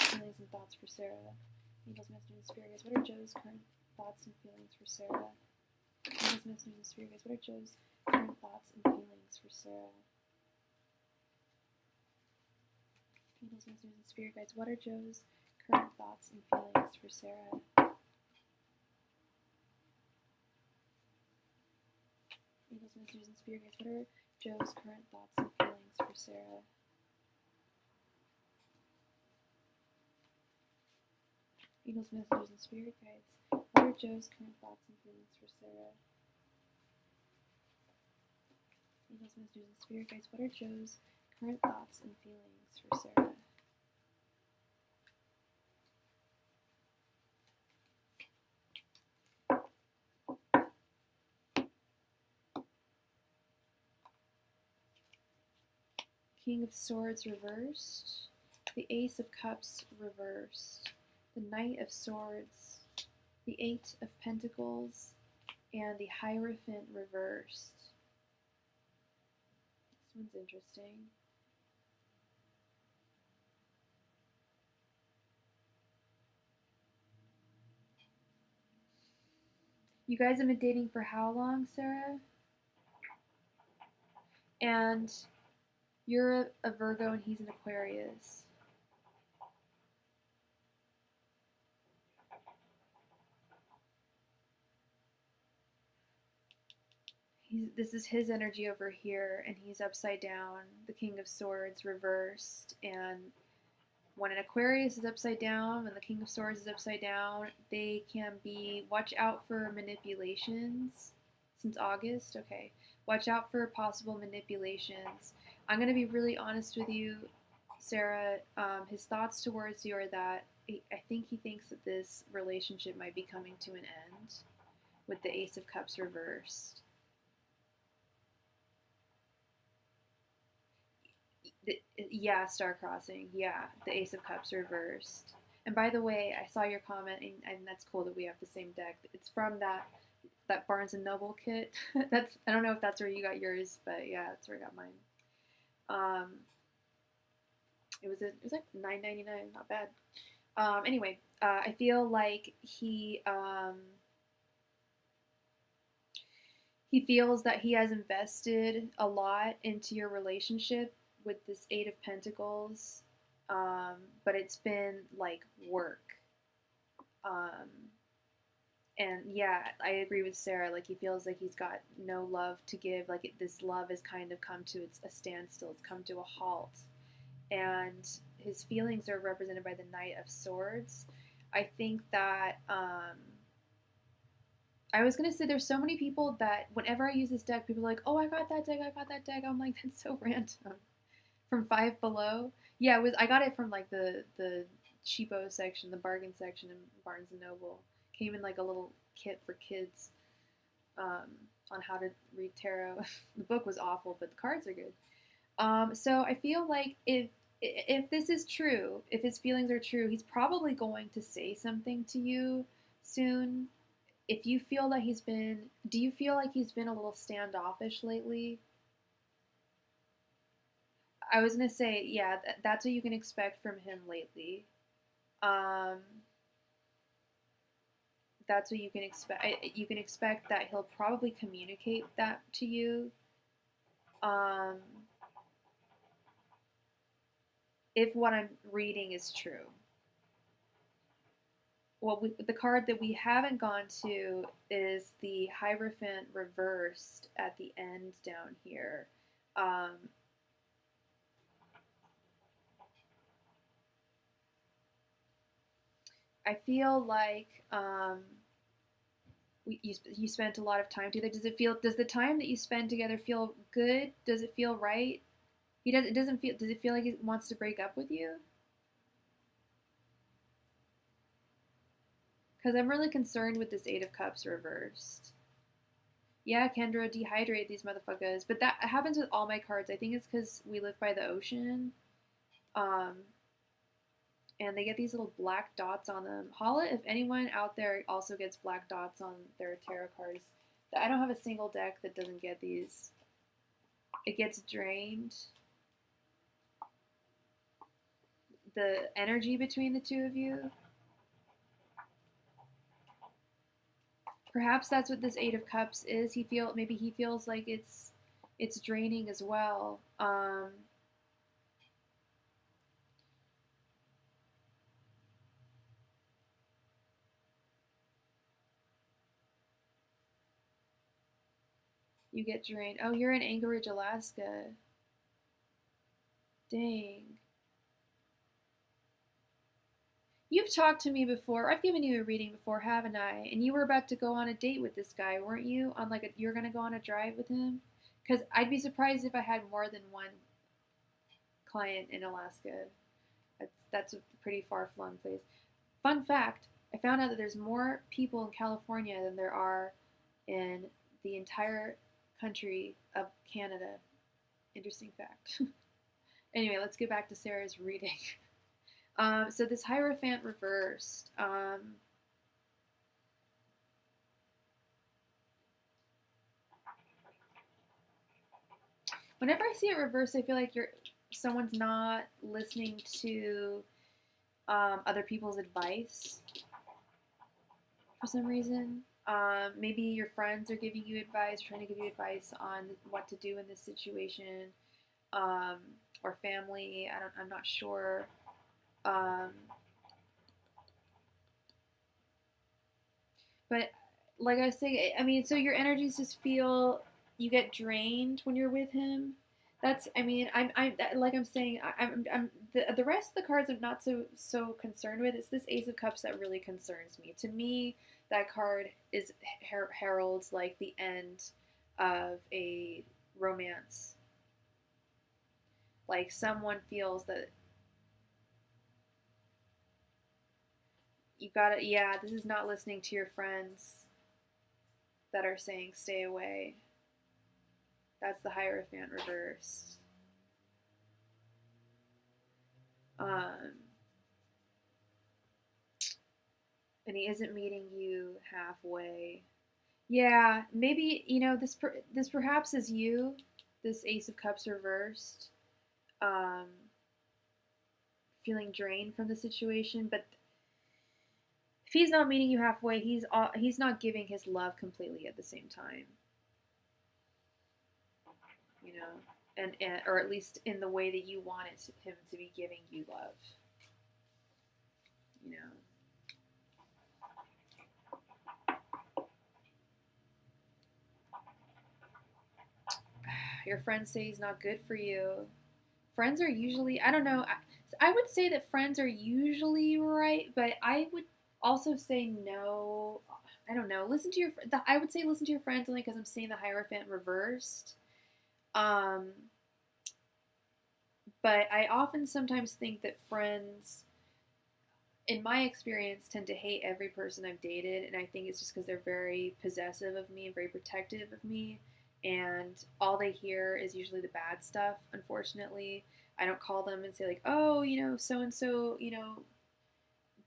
feelings and thoughts for Sarah? Angels, messengers, and spirit guides. What are Joe's current thoughts and feelings for Sarah? Angels, messengers, and spirit guides. What are Joe's current thoughts and feelings for Sarah? Angels, messengers, and spirit guides. What are Joe's current thoughts and feelings for Sarah? Angels, messengers, and spirit guides. What are Joe's current thoughts and feelings for Sarah? Angels, messengers, and spirit guides. What are Joe's current thoughts and feelings for Sarah? Angels, messengers, and spirit guides. What are Joe's current thoughts and feelings for Sarah? King of Swords reversed, the Ace of Cups reversed, the Knight of Swords, the 8 of Pentacles, and the Hierophant reversed. This one's interesting. You guys have been dating for how long, Sarah? And you're a Virgo and he's an Aquarius. This is his energy over here, and he's upside down, the King of Swords reversed, and when an Aquarius is upside down, when the King of Swords is upside down, they can be, watch out for manipulations. Since August, okay. Watch out for possible manipulations. I'm going to be really honest with you, Sarah. His thoughts towards you are that I think he thinks that this relationship might be coming to an end with the Ace of Cups reversed. Yeah, star crossing. Yeah, the Ace of Cups reversed. And by the way, I saw your comment, and that's cool that we have the same deck. It's from that Barnes and Noble kit. That's, I don't know if that's where you got yours, but yeah, that's where I got mine. It was like $9.99, not bad. Anyway, I feel like he feels that he has invested a lot into your relationship with this Eight of Pentacles, but it's been like work. And yeah, I agree with Sarah. Like, he feels like he's got no love to give. Like, this love has kind of come to a standstill. It's come to a halt. And his feelings are represented by the Knight of Swords. I think that I was gonna say there's so many people that whenever I use this deck, people are like, "Oh, I got that deck. I got that deck." I'm like, that's so random. From Five Below, yeah, I got it from like the cheapo section, the bargain section in Barnes and Noble. Came in like a little kit for kids on how to read tarot. The book was awful, but the cards are good. So I feel like if this is true, if his feelings are true, he's probably going to say something to you soon. If you feel that do you feel like he's been a little standoffish lately? I was gonna say, yeah, that's what you can expect from him lately. Um, that's what you can expect. You can expect that he'll probably communicate that to you. Um, if what I'm reading is true. Well, the card that we haven't gone to is the Hierophant Reversed at the end down here. I feel like you spent a lot of time together. Does the time that you spend together feel good? Does it feel right? It doesn't feel, does it feel like he wants to break up with you? Because I'm really concerned with this Eight of Cups reversed. Yeah, Kendra, dehydrate these motherfuckers. But that happens with all my cards. I think it's because we live by the ocean. Um, and they get these little black dots on them. Holla if anyone out there also gets black dots on their tarot cards. I don't have a single deck that doesn't get these. It gets drained. The energy between the two of you. Perhaps that's what this Eight of Cups is. Maybe he feels like it's draining as well. You get drained. Oh, you're in Anchorage, Alaska. Dang. You've talked to me before. I've given you a reading before, haven't I? And you were about to go on a date with this guy, weren't you? You're gonna go on a drive with him? Because I'd be surprised if I had more than one client in Alaska. That's a pretty far-flung place. Fun fact, I found out that there's more people in California than there are in the entire country of Canada. Interesting fact. Anyway, let's get back to Sarah's reading. So this Hierophant Reversed. Whenever I see it reversed, I feel like someone's not listening to other people's advice for some reason. Maybe your friends are giving you advice, trying to give you advice on what to do in this situation, or family. I'm not sure. But like I say, I mean, so your energies just feel, you get drained when you're with him. That's, I mean, like I'm saying, the rest of the cards I'm not so concerned with. It's this Ace of Cups that really concerns me. To me, that card is heralds like the end of a romance. Like someone feels that you gotta, yeah, this is not listening to your friends that are saying stay away. That's the Hierophant Reversed. And he isn't meeting you halfway. Yeah, maybe this perhaps is you, this Ace of Cups reversed, um, feeling drained from the situation. But if he's not meeting you halfway, he's not giving his love completely at the same time. You know, and or at least in the way that you wanted him to be giving you love. You know. Your friends say he's not good for you. Friends are usually, I don't know, I would say that friends are usually right, but I would also say no. I don't know. I would say listen to your friends only because I'm seeing the Hierophant reversed. Um, but I often sometimes think that friends, in my experience, tend to hate every person I've dated, and I think it's just because they're very possessive of me and very protective of me, and all they hear is usually the bad stuff, unfortunately. I don't call them and say, like, oh, so and so,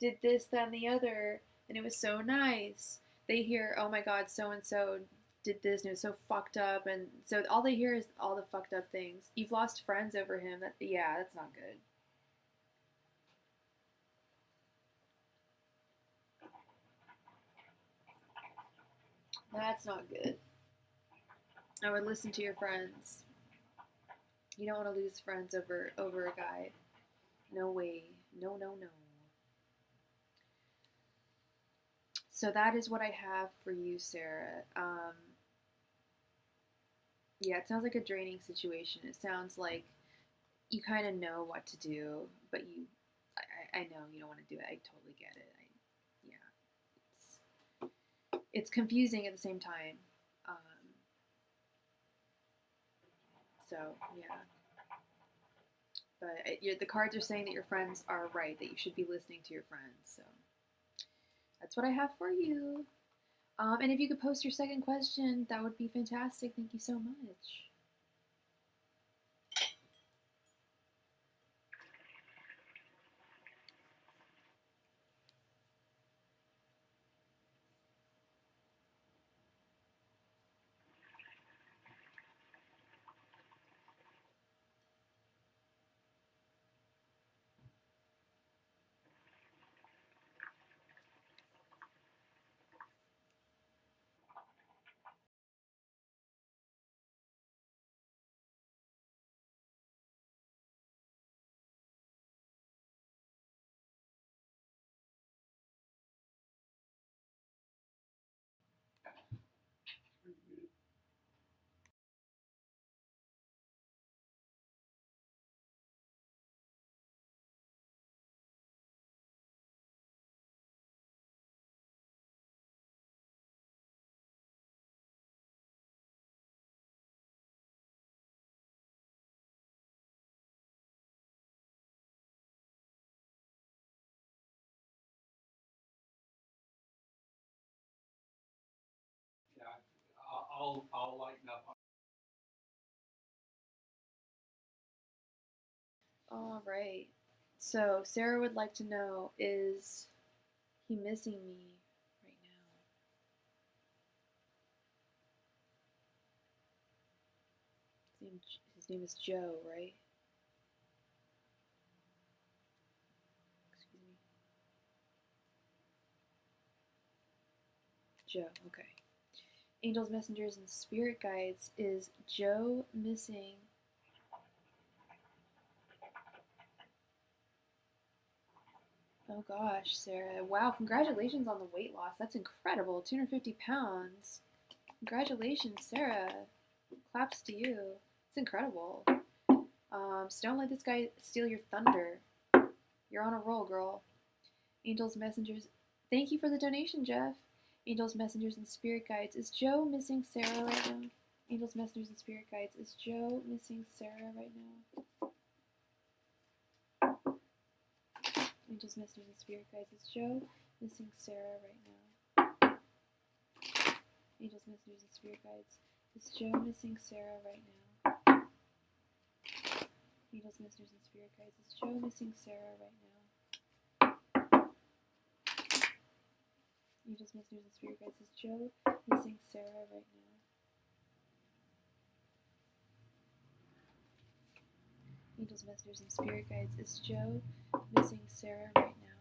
did this, that, and the other, and it was so nice. They hear, oh my God, so and so did this, and it was so fucked up, and so all they hear is all the fucked up things. You've lost friends over him. Yeah, that's not good. That's not good. I would listen to your friends. You don't want to lose friends over a guy. No way. No, no, no. So that is what I have for you, Sarah. Yeah, it sounds like a draining situation. It sounds like you kind of know what to do, but I know you don't want to do it. I totally get it. Yeah, it's confusing at the same time. Um, so yeah, but the cards are saying that your friends are right. That you should be listening to your friends. So that's what I have for you. And if you could post your second question, that would be fantastic. Thank you so much. All right. So Sarah would like to know, is he missing me right now? His name is Joe, right? Excuse me. Joe, okay. Angels, messengers, and spirit guides, is Joe missing? Oh gosh, Sarah. Wow, congratulations on the weight loss. That's incredible. 250 pounds. Congratulations, Sarah. Claps to you. It's incredible. So don't let this guy steal your thunder. You're on a roll, girl. Angels, messengers. Thank you for the donation, Jeff. Angels, messengers, and spirit guides. Is Joe missing Sarah right now? Angels, messengers, and spirit guides. Is Joe missing Sarah right now? Angels, messengers, and spirit guides. Is Joe missing Sarah right now? Angels, messengers, and spirit guides. Is Joe missing Sarah right now? Angels, messengers, and spirit guides. Is Joe missing Sarah right now? Angels, messengers, and spirit guides. Is Joe missing Sarah right now?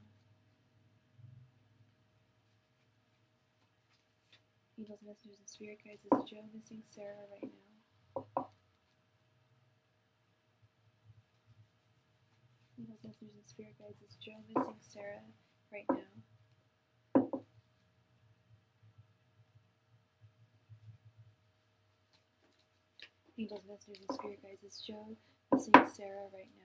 Angels, messengers, and spirit guides. Is Joe missing Sarah right now? Angels, messengers, and spirit guides. Is Joe missing Sarah right now? Angels, messengers, and spirit guides. Is Joe missing Sarah right now? Angels, messengers, and spirit guides. Is Joe missing Sarah right now?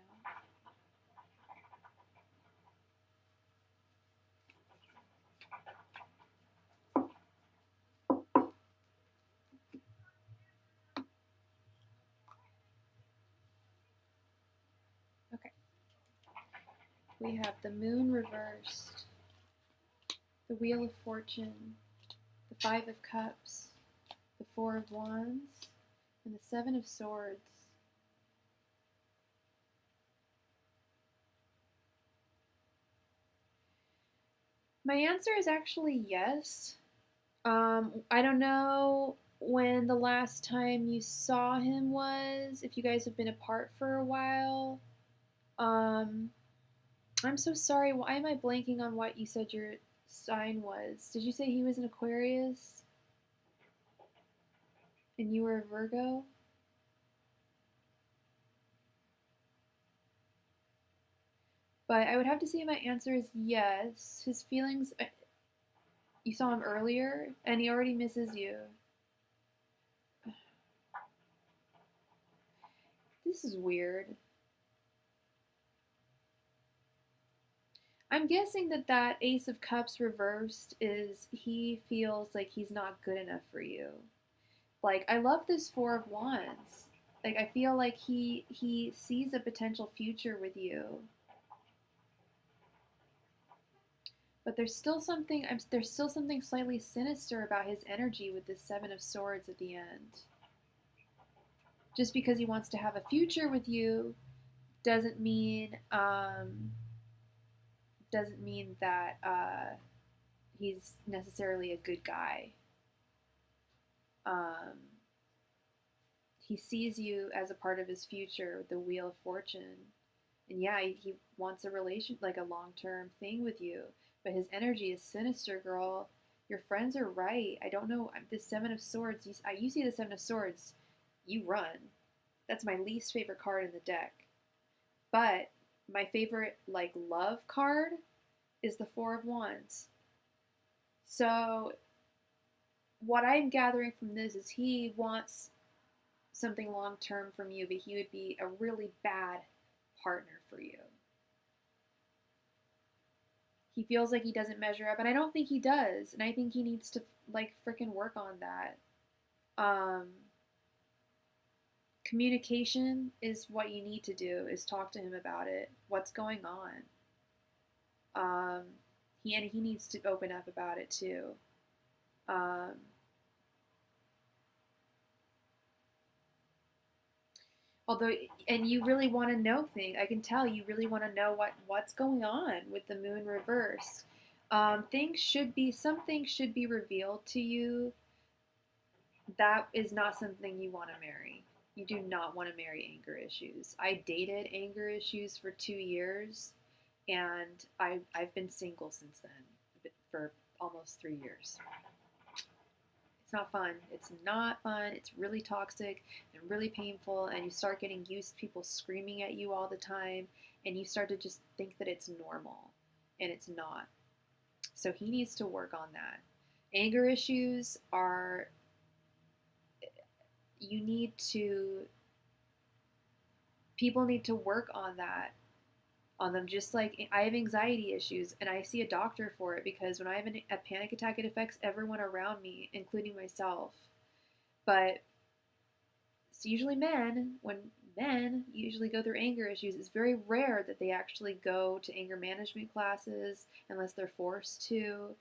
Okay. We have the Moon reversed, the Wheel of Fortune, the Five of Cups, the Four of Wands, and the Seven of Swords. My answer is actually yes. I don't know when the last time you saw him was, if you guys have been apart for a while. I'm so sorry. Why am I blanking on what you said your sign was? Did you say he was an Aquarius? And you were a Virgo? But I would have to say my answer is yes. His feelings, you saw him earlier, and he already misses you. This is weird. I'm guessing that Ace of Cups reversed is he feels like he's not good enough for you. Like, I love this Four of Wands. Like, I feel like he sees a potential future with you. But there's still something slightly sinister about his energy with this Seven of Swords at the end. Just because he wants to have a future with you doesn't mean that he's necessarily a good guy. He sees you as a part of his future with the Wheel of Fortune. And yeah, he wants a relation, like a long-term thing with you. But his energy is sinister, girl. Your friends are right. I don't know. This Seven of Swords, you see the Seven of Swords, you run. That's my least favorite card in the deck. But my favorite, like, love card is the Four of Wands. So what I'm gathering from this is he wants something long-term from you, but he would be a really bad partner for you. He feels like he doesn't measure up, and I don't think he does, and I think he needs to, like, freaking work on that. Communication is what you need to do, is talk to him about it. What's going on? He needs to open up about it too. Although, and you really want to know things. I can tell you really want to know what's going on with the Moon reverse. Some things should be revealed to you. That is not something you want to marry. You do not want to marry anger issues. I dated anger issues for 2 years, and I've been single since then for almost 3 years. It's not fun. It's not fun. It's really toxic and really painful, and you start getting used to people screaming at you all the time, and you start to just think that it's normal, and it's not. So he needs to work on that. Anger issues are, you need to people need to work on that, on them. Just like I have anxiety issues and I see a doctor for it, because when I have a panic attack, it affects everyone around me, including myself. But it's usually men. When men usually go through anger issues, it's very rare that they actually go to anger management classes unless they're forced to.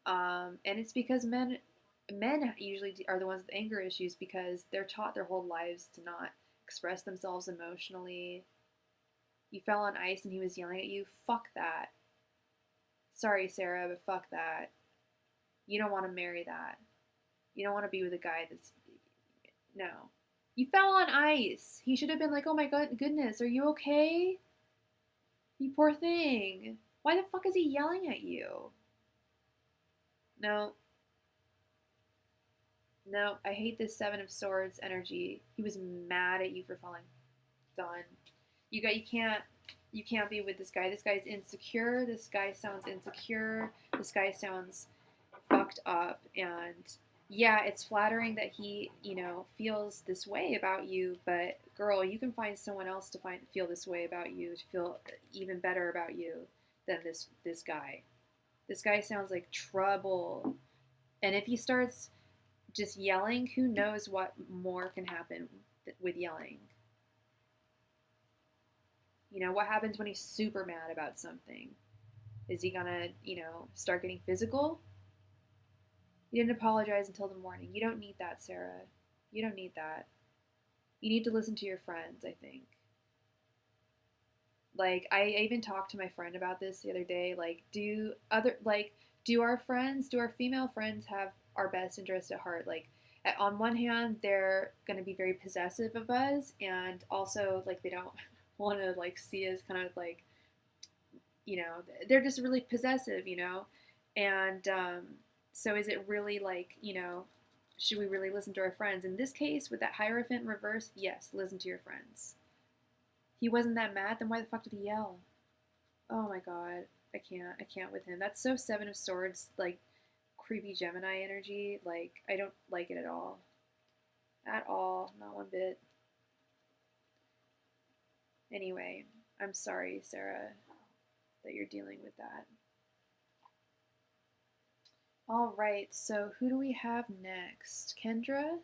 And it's because men usually are the ones with anger issues because they're taught their whole lives to not express themselves emotionally. You fell on ice and he was yelling at you. Fuck that. Sorry, Sarah, but fuck that. You don't want to marry that. You don't want to be with a guy that's... No. You fell on ice. He should have been like, oh my goodness, are you okay? You poor thing. Why the fuck is he yelling at you? No. No, I hate this Seven of Swords energy. He was mad at you for falling. Done. You can't be with this guy. This guy's insecure. This guy sounds insecure. This guy sounds fucked up. And yeah, it's flattering that he, feels this way about you, but girl, you can find someone else to feel this way about you, to feel even better about you than this guy. This guy sounds like trouble. And if he starts just yelling, who knows what more can happen with yelling. What happens when he's super mad about something? Is he gonna, start getting physical? You didn't apologize until the morning. You don't need that, Sarah. You don't need that. You need to listen to your friends, I think. Like, I even talked to my friend about this the other day. Like, do our female friends have our best interest at heart? Like, on one hand, they're going to be very possessive of us, and also, like, they don't want to, like, see us kind of, like, they're just really possessive, and, so is it really, like, should we really listen to our friends? In this case, with that Hierophant Reversed, yes, listen to your friends. He wasn't that mad, then why the fuck did he yell? Oh my god, I can't with him. That's so Seven of Swords, like, creepy Gemini energy. Like, I don't like it at all. At all, not one bit. Anyway, I'm sorry, Sarah, that you're dealing with that. All right, so who do we have next? Kendra?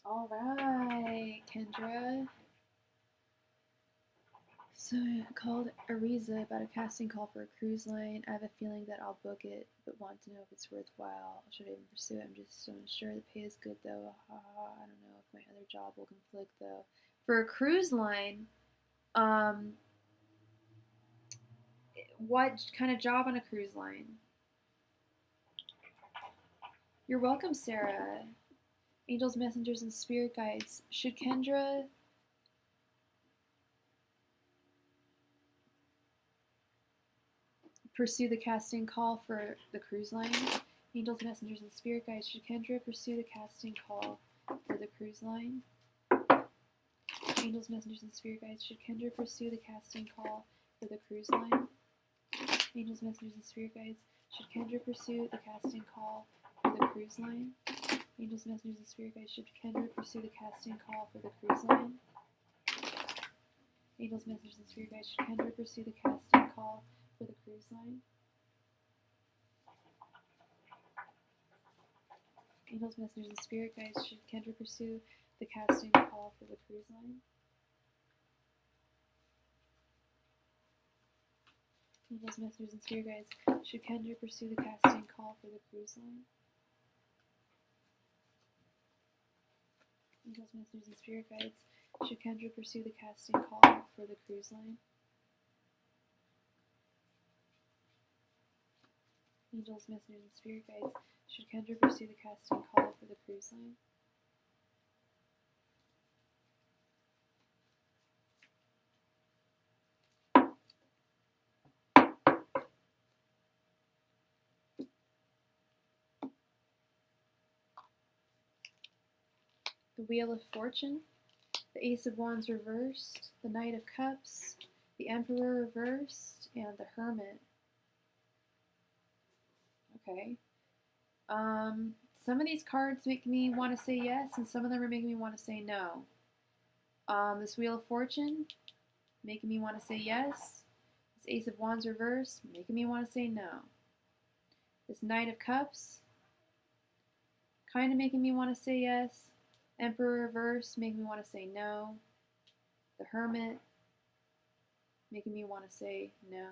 All right, Kendra. So I called Ariza about a casting call for a cruise line. I have a feeling that I'll book it, but want to know if it's worthwhile. Should I even pursue it? I'm just so unsure. The pay is good, though. I don't know if my other job will conflict, though. For a cruise line, what kind of job on a cruise line? You're welcome, Sarah. Angels, messengers, and spirit guides. Should Kendra pursue the casting call for the cruise line? Angels, messengers, and spirit guides. Should Kendra pursue the casting call for the cruise line? Angels, messengers, and spirit guides. Should Kendra pursue the casting call for the cruise line? Angels, messengers, and spirit guides. Should Kendra pursue the casting call for the cruise line? Angels, messengers, and spirit guides. Should Kendra pursue the casting call for the cruise line? Angels, messengers, and spirit guides. Should Kendra pursue the casting call for the cruise line? Angels, messengers, and spirit guides. Should Kendra pursue the casting call for the cruise line? Angels, messengers, and spirit guides. Should Kendra pursue the casting call for the cruise line? Angels, messengers, and spirit guides. Should Kendra pursue the casting call for the cruise line? Angels, messengers, and spirit guides. Should Kendra pursue the casting call for the cruise line? The Wheel of Fortune, the Ace of Wands reversed, the Knight of Cups, the Emperor reversed, and the Hermit. Okay. Some of these cards make me want to say yes, and some of them are making me want to say no. This Wheel of Fortune, making me want to say yes. This Ace of Wands reversed, making me want to say no. This Knight of Cups, kind of making me want to say yes. Emperor Reversed, making me want to say no. The Hermit, making me want to say no.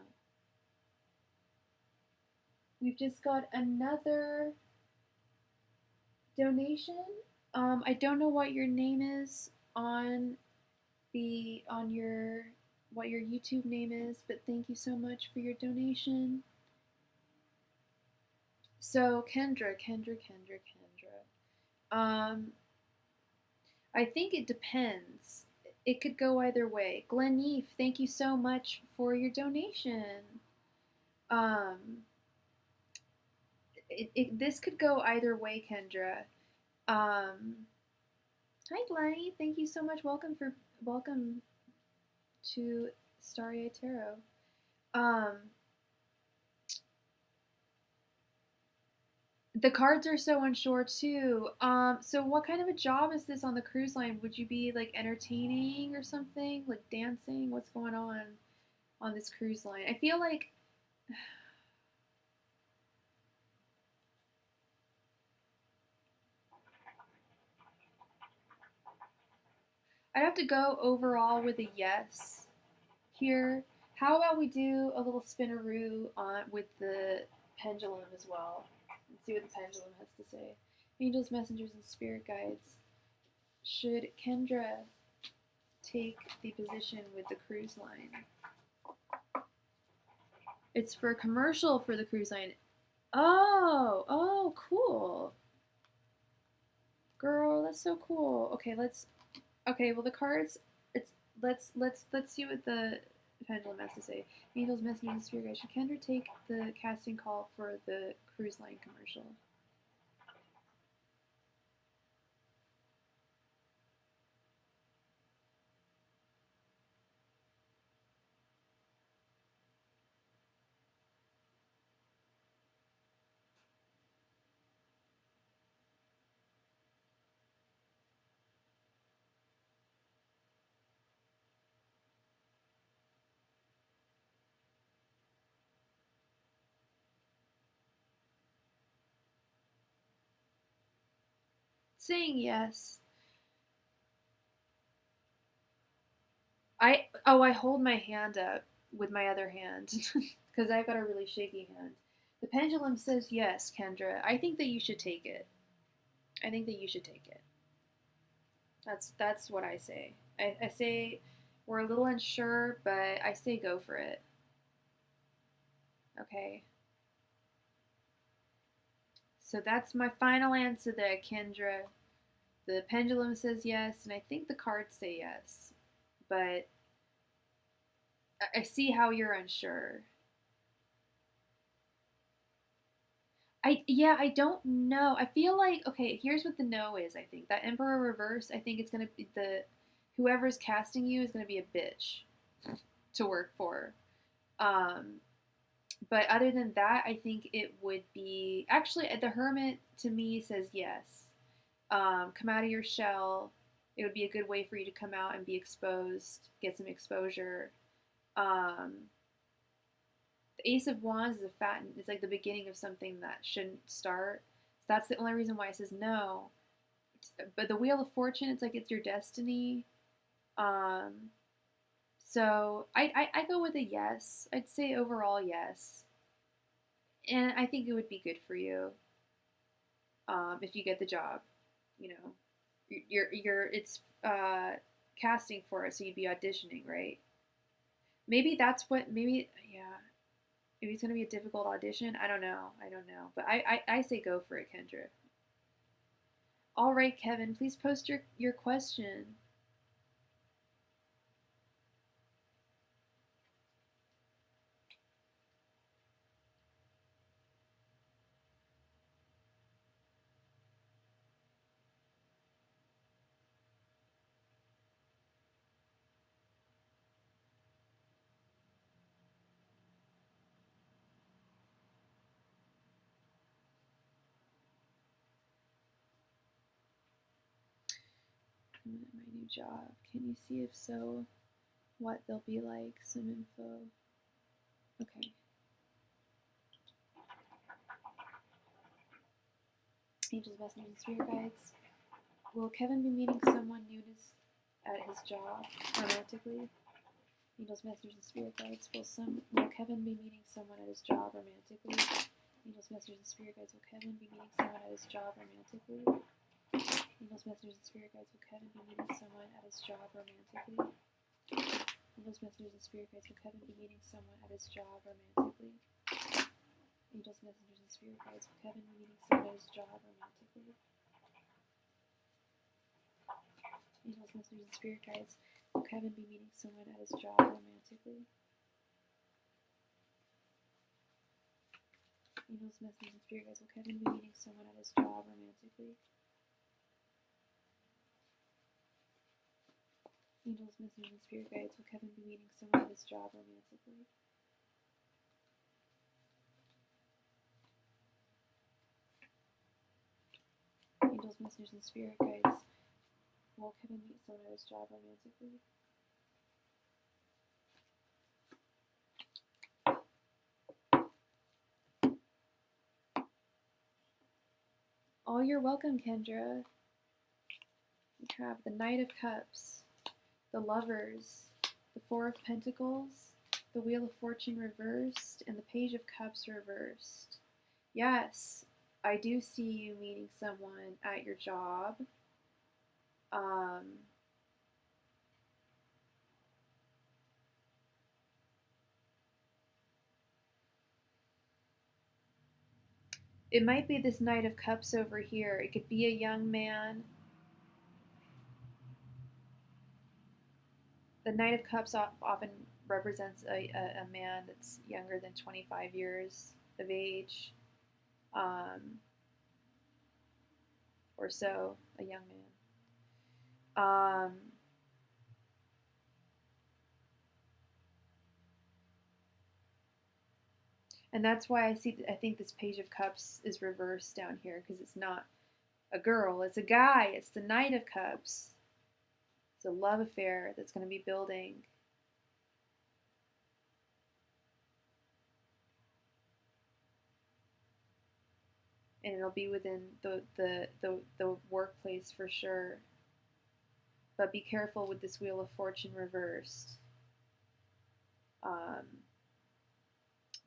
We've just got another donation. I don't know what your name is on your what your YouTube name is, but thank you so much for your donation. So Kendra. I think it depends. It could go either way. Gleneef, thank you so much for your donation. This could go either way, Kendra. Hi, Glenny. Thank you so much. Welcome to Starry Tarot. The cards are so unsure too. So what kind of a job is this on the cruise line? Would you be like entertaining or something, like dancing? What's going on this cruise line? I feel like I'd have to go overall with a yes here. How about we do a little spinaroo on with the pendulum as well? Let's see what the pendulum has to say. Angels, messengers, and spirit guides. Should Kendra take the position with the cruise line? It's for a commercial for the cruise line. Oh, cool. Girl, that's so cool. Okay, well the cards, let's see what the pendulum has to say. Angels, messengers, and spirit guides. Should Kendra take the casting call for the cruise line commercial? Saying yes. I hold my hand up with my other hand because I've got a really shaky hand. The pendulum says yes, Kendra. I think that you should take it. I think that you should take it. That's what I say. I say we're a little unsure, but I say go for it. Okay. So that's my final answer there, Kendra. The pendulum says yes, and I think the cards say yes. But I see how you're unsure. I don't know. I feel like okay, here's what the no is, I think. That Emperor Reverse, I think it's gonna be whoever's casting you is gonna be a bitch to work for. Um but other than that, I think it would be actually the Hermit to me says yes. Come out of your shell. It would be a good way for you to come out and be exposed, get some exposure. Um, the Ace of Wands is it's like the beginning of something that shouldn't start. So that's the only reason why it says no. But the Wheel of Fortune, it's like it's your destiny. Um, so I go with a yes. I'd say overall yes, and I think it would be good for you if you get the job. You know, you're it's casting for it, so you'd be auditioning, right? Maybe that's what. Maybe yeah. Maybe it's gonna be a difficult audition. I don't know. But I say go for it, Kendra. All right, Kevin. Please post your question. Coming at my new job. Can you see if so, what they'll be like? Some info. Okay. Angels, messengers, and spirit guides. Will Kevin be meeting someone new at his job romantically? Angels, messengers, and spirit guides. Will Kevin be meeting someone at his job romantically? Angels, messengers, and spirit guides. Will Kevin be meeting someone at his job romantically? Angels, messengers, and spirit guides. Will Kevin be meeting someone at his job romantically? Angels, messengers, and spirit guides. Will Kevin be meeting someone at his job romantically? Angels, messengers, and spirit guides. Will Kevin be meeting someone at his job romantically? Angels, messengers, and spirit guides. Will Kevin be meeting someone at his job romantically? Angels, messengers, and spirit guides. Will Kevin be meeting someone at his job romantically? Angels, messengers, and spirit guides. Will Kevin be meeting someone at his job romantically? Angels, messengers, and spirit guides. Will Kevin meet someone at his job romantically? Oh, you're welcome, Kendra. We have the Knight of Cups, the Lovers, the Four of Pentacles, the Wheel of Fortune reversed, and the Page of Cups reversed. Yes, I do see you meeting someone at your job. It might be this Knight of Cups over here. It could be a young man. The Knight of Cups often represents a man that's younger than 25 years of age, or so, a young man. And that's why I think this Page of Cups is reversed down here, because it's not a girl, it's a guy. It's the Knight of Cups. It's a love affair that's going to be building. And it'll be within the workplace for sure. But be careful with this Wheel of Fortune reversed.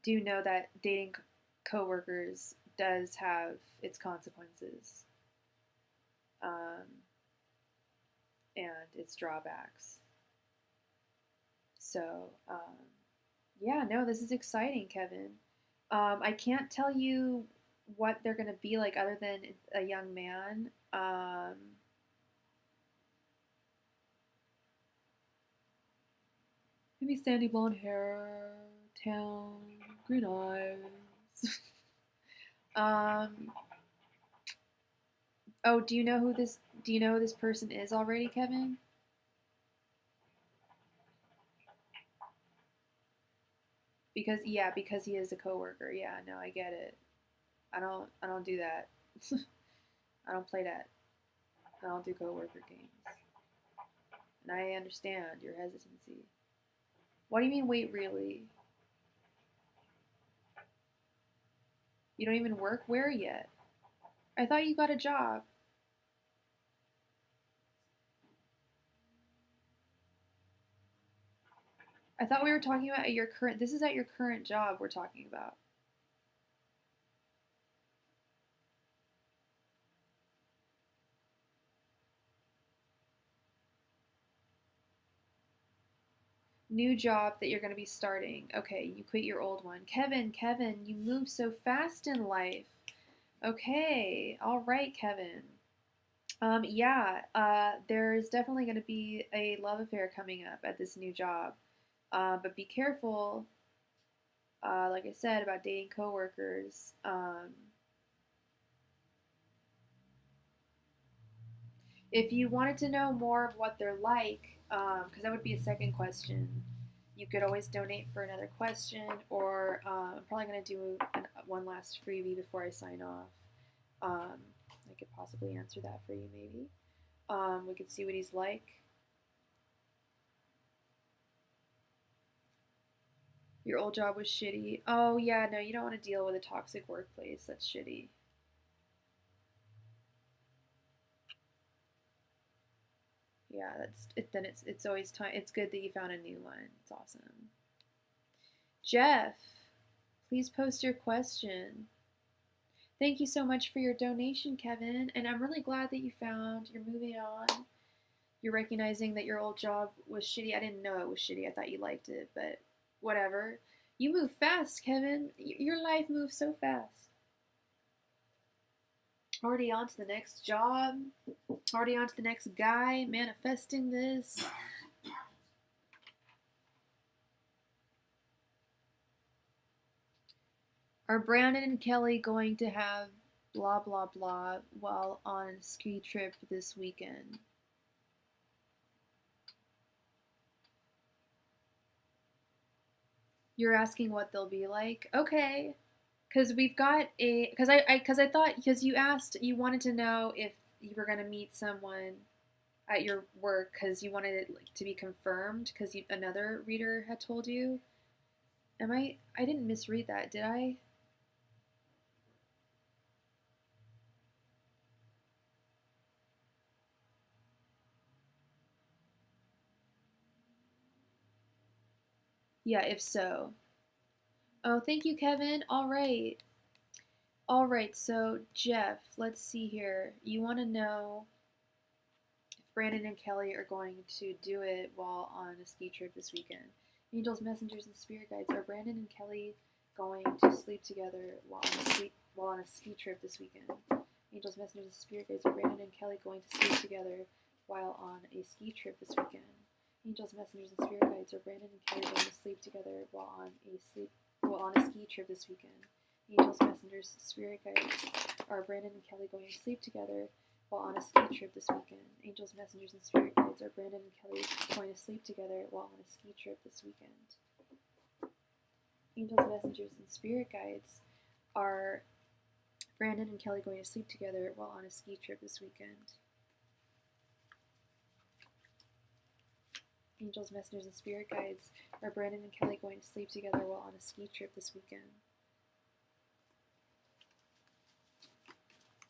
Do know that dating coworkers does have its consequences. And its drawbacks. So, yeah, no, this is exciting, Kevin. I can't tell you what they're going to be like other than a young man. Maybe sandy blonde hair, tan, green eyes. Oh, do you know who this person is already, Kevin? Because he is a coworker. Yeah, no, I get it. I don't do that. I don't play that. I don't do coworker games. And I understand your hesitancy. What do you mean, wait, really? You don't even work where yet? I thought you got a job. I thought we were talking about at your current, this is at your current job we're talking about. New job that you're going to be starting. Okay, you quit your old one. Kevin, you move so fast in life. Okay, all right, Kevin. There's definitely going to be a love affair coming up at this new job. But be careful, like I said, about dating coworkers. If you wanted to know more of what they're like, because that would be a second question, you could always donate for another question, or I'm probably going to do one last freebie before I sign off. I could possibly answer that for you, maybe. We could see what he's like. Your old job was shitty. Oh yeah, no, you don't want to deal with a toxic workplace. That's shitty. Yeah, that's it. Then it's always time. It's good that you found a new one. It's awesome. Jeff, please post your question. Thank you so much for your donation, Kevin. And I'm really glad that you found you're moving on. You're recognizing that your old job was shitty. I didn't know it was shitty. I thought you liked it, but whatever. You move fast, Kevin. Your life moves so fast. Already on to the next job. Already on to the next guy. Manifesting this. Are Brandon and Kelly going to have blah blah blah while on a ski trip this weekend? You're asking what they'll be like? Okay. Because we've got a because I thought because you asked you wanted to know if you were gonna meet someone at your work because you wanted it like, to be confirmed because another reader had told you. I didn't misread that, did I? Yeah, if so. Oh, thank you, Kevin. All right. All right, so Jeff, let's see here. You want to know if Brandon and Kelly are going to do it while on a ski trip this weekend. Angels, messengers, and spirit guides. Are Brandon and Kelly going to sleep together while on a ski trip this weekend? Angels, messengers, and spirit guides. Are Brandon and Kelly going to sleep together while on a ski trip this weekend? Angels, messengers, and spirit guides. Are Brandon and Kelly going to sleep together while on a ski trip this weekend? Angels, messengers, spirit guides. Are Brandon and Kelly going to sleep together while on a ski trip this weekend? Angels, messengers, and spirit guides. Are Brandon and Kelly going to sleep together while on a ski trip this weekend? Angels, messengers, and spirit guides. Are Brandon and Kelly going to sleep together while on a ski trip this weekend? Angels, messengers, and spirit guides. Are Brandon and Kelly going to sleep together while on a ski trip this weekend?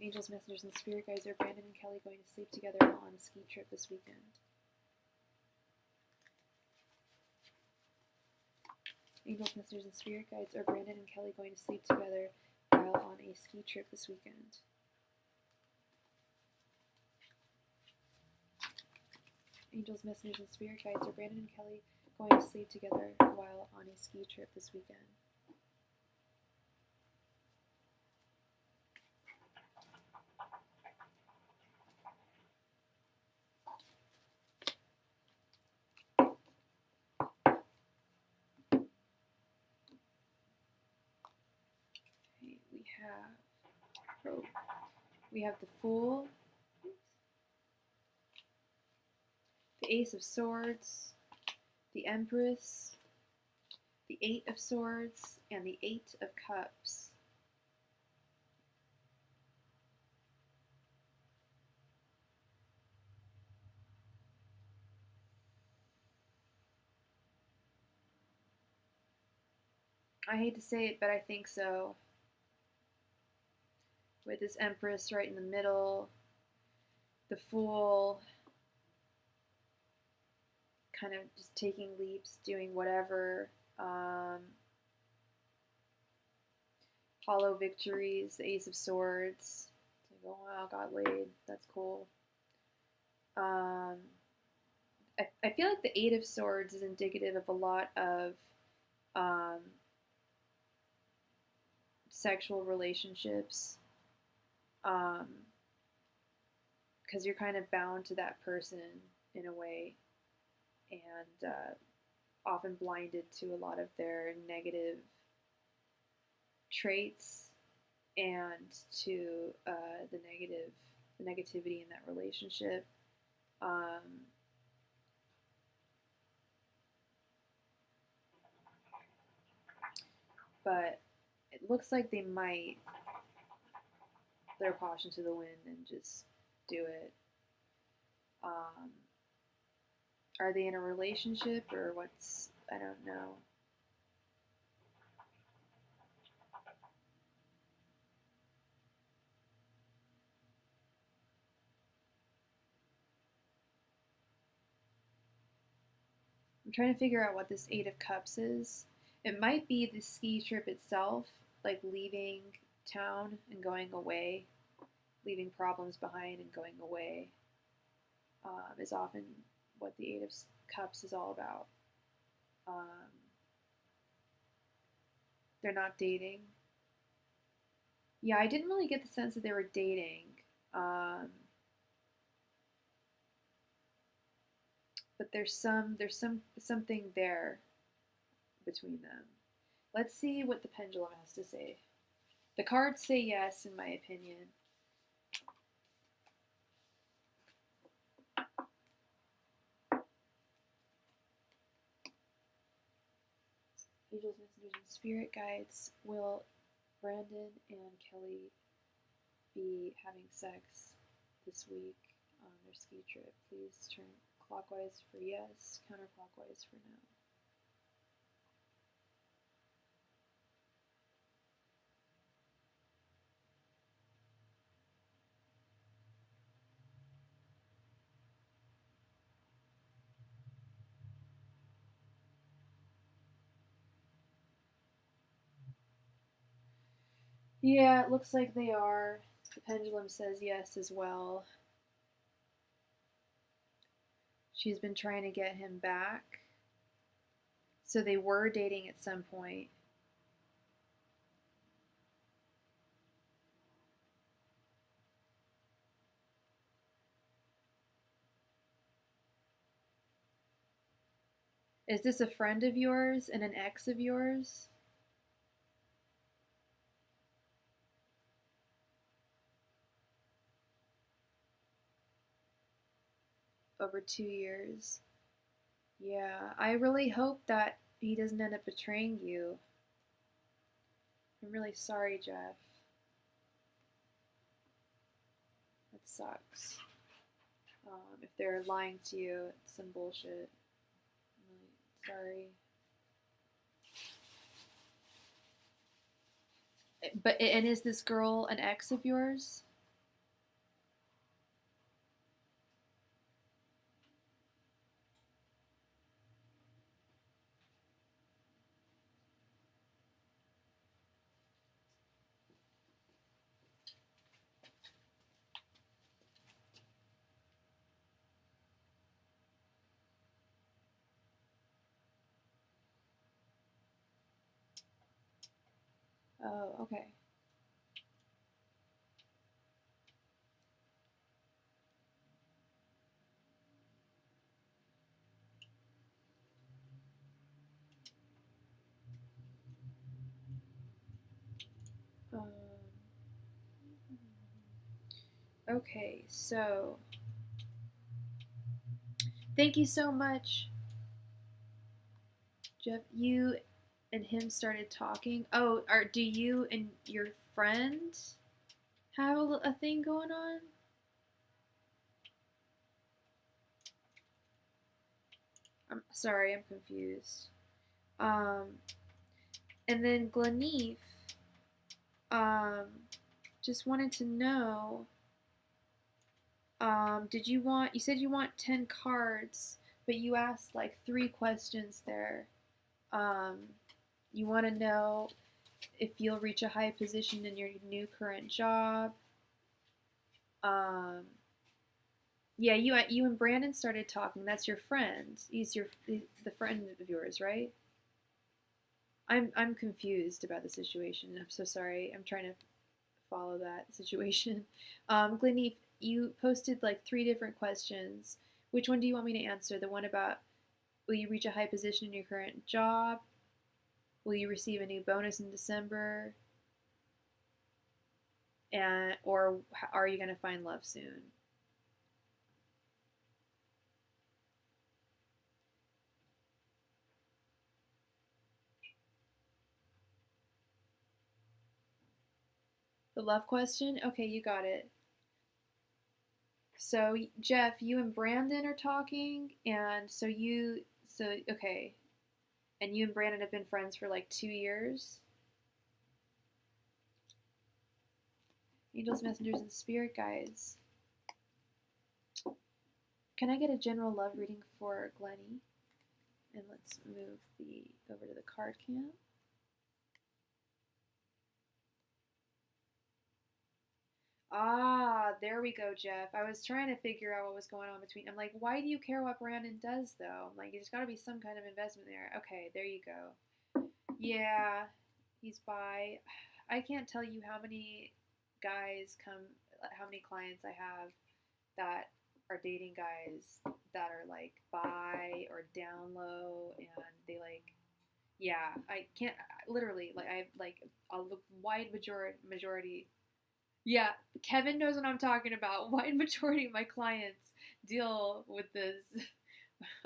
Angels, messengers, and spirit guides. Are Brandon and Kelly going to sleep together while on a ski trip this weekend? Angels, messengers, and spirit guides. Are Brandon and Kelly going to sleep together while on a ski trip this weekend? Angels, messengers, and spirit guides. Are Brandon and Kelly going to sleep together while on a ski trip this weekend? Okay, we have the Fool, the Ace of Swords, the Empress, the Eight of Swords, and the Eight of Cups. I hate to say it, but I think so. With this Empress right in the middle, the Fool kind of just taking leaps, doing whatever. Hollow victories, the Ace of Swords. It's like, oh wow, got laid. That's cool. I feel like the Eight of Swords is indicative of a lot of sexual relationships. Because you're kind of bound to that person in a way, and often blinded to a lot of their negative traits and to the negativity in that relationship. But it looks like they might throw caution to the wind and just do it. Are they in a relationship or what's, I don't know. I'm trying to figure out what this Eight of Cups is. It might be the ski trip itself, like leaving town and going away, leaving problems behind and going away, is often what the Eight of Cups is all about. They're not dating. Yeah, I didn't really get the sense that they were dating. But there's something there between them. Let's see what the pendulum has to say. The cards say yes, in my opinion. Angels, messengers, and spirit guides. Will Brandon and Kelly be having sex this week on their ski trip? Please turn clockwise for yes, counterclockwise for no. Yeah, it looks like they are. The pendulum says yes as well. She's been trying to get him back. So they were dating at some point. Is this a friend of yours and an ex of yours? Over 2 years. Yeah, I really hope that he doesn't end up betraying you. I'm really sorry, Jeff. That sucks. If they're lying to you, it's some bullshit. I'm really sorry. But, and is this girl an ex of yours? Oh, okay. Um, okay, so thank you so much, Jeff. You and him started talking. Oh, do you and your friend have a thing going on? I'm sorry, I'm confused. And then Gleneve, um, just wanted to know, did you want, you said you want 10 cards, but you asked like 3 questions there. You want to know if you'll reach a high position in your new current job. Yeah, you and Brandon started talking. That's your friend. He's the friend of yours, right? I'm confused about the situation. I'm so sorry. I'm trying to follow that situation. Glennie, you posted like 3 different questions. Which one do you want me to answer? The one about will you reach a high position in your current job? Will you receive a new bonus in December? Or are you going to find love soon? The love question? Okay, you got it. So Jeff, you and Brandon are talking, and okay, and you and Brandon have been friends for like 2 years. Angels, messengers, and spirit guides. Can I get a general love reading for Glennie? And let's move over to the card camp. Ah, there we go, Jeff. I was trying to figure out what was going on between. I'm like, why do you care what Brandon does, though? I'm like, there's got to be some kind of investment there. Okay, there you go. Yeah, he's bi. I can't tell you how many how many clients I have that are dating guys that are like bi or down low, and they like, yeah, I can't literally like I have like a wide majority. Yeah, Kevin knows what I'm talking about. Wide majority of my clients deal with this.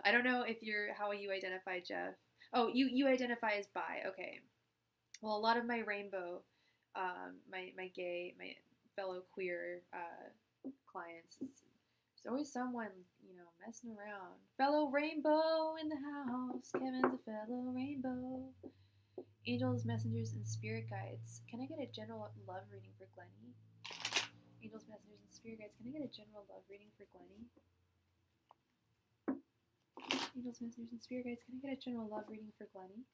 I don't know if how you identify, Jeff. Oh, you identify as bi. Okay. Well, a lot of my rainbow, my gay, my fellow queer clients, there's always someone, messing around. Fellow rainbow in the house. Kevin's a fellow rainbow. Angels, messengers, and spirit guides. Can I get a general love reading for Glennie? Angels, messengers, and spirit guides. Can I get a general love reading for Glennie? Angels, messengers, and spirit guides. Can I get a general love reading for Glennie?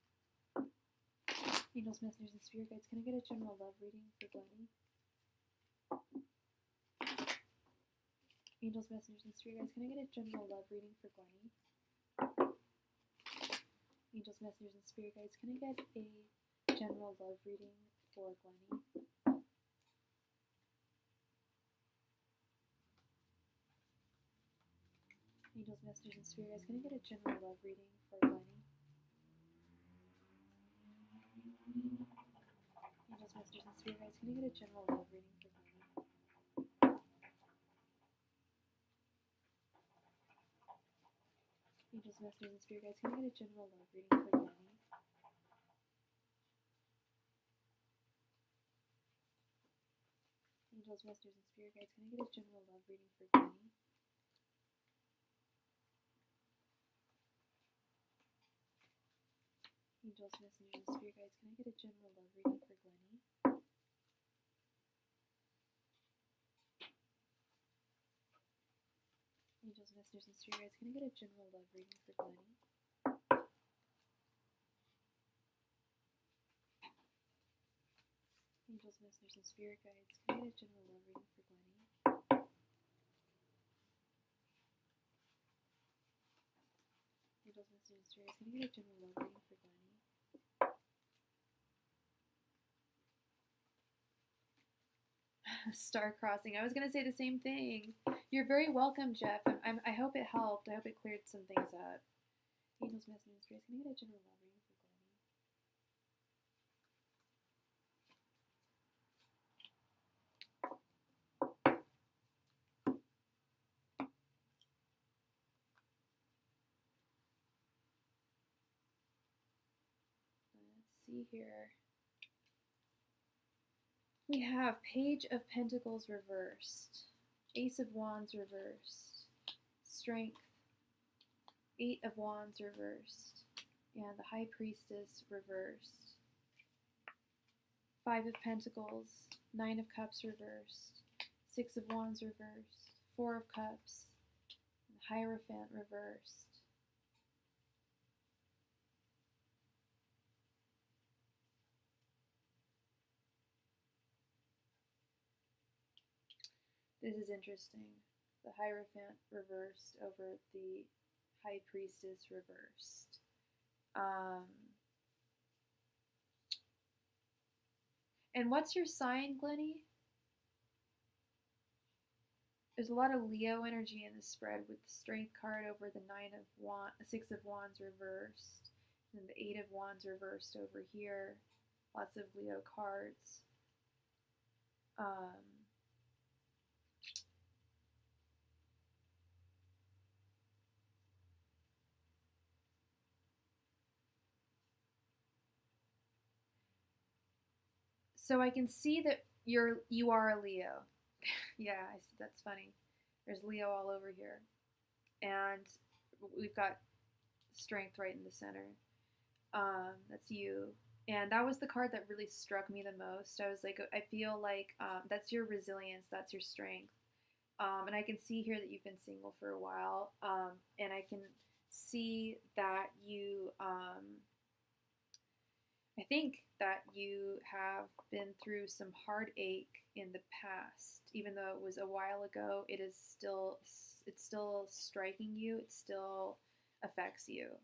Angels, messengers, and spirit guides. Can I get a general love reading for Glennie? Angels, messengers, and spirit guides. Can I get a general love reading for Glennie? Angels, messengers, and spirit guides. Can I get a general love reading for Glennie? Angels, messengers, and spirit guides. Can I get a general love reading for Glennie? Angels, messengers, and spirit guides. Can I get a general love reading for Glennie? Angels, messengers, and spirit guides. Can I get a general love reading for Glennie? Angels, messengers, and spirit guides. Can I get a general love reading for Glennie? Angels, messengers, and spirit guides. Can I get a general love reading for Glennie? Angels, messengers, and spirit guides. Can I get a general love reading for Glennie? Angels, messengers, and spirit guides. Can I get a general love reading for Glennie? Angels, messengers, and spirit guides. Can I get a general love reading for Glennie? Star crossing. I was gonna say the same thing. You're very welcome, Jeff. I hope it helped. I hope it cleared some things up. Angels, messengers, and spirits. Can I get a general love reading for Glennie? Let's see here. We have Page of Pentacles reversed, Ace of Wands reversed, Strength, Eight of Wands reversed, and the High Priestess reversed. Five of Pentacles, Nine of Cups reversed, Six of Wands reversed, Four of Cups, and Hierophant reversed. This is interesting. The Hierophant reversed over the High Priestess reversed. And what's your sign, Glennie? There's a lot of Leo energy in the spread with the Strength card over the Six of Wands reversed, and the Eight of Wands reversed over here. Lots of Leo cards. So I can see that you are a Leo. Yeah, that's funny. There's Leo all over here. And we've got Strength right in the center. That's you. And that was the card that really struck me the most. I was like, I feel like that's your resilience, that's your strength. And I can see here that you've been single for a while. And I can see that you, I think that you have been through some heartache in the past. Even though it was a while ago, it's still striking you. It still affects you.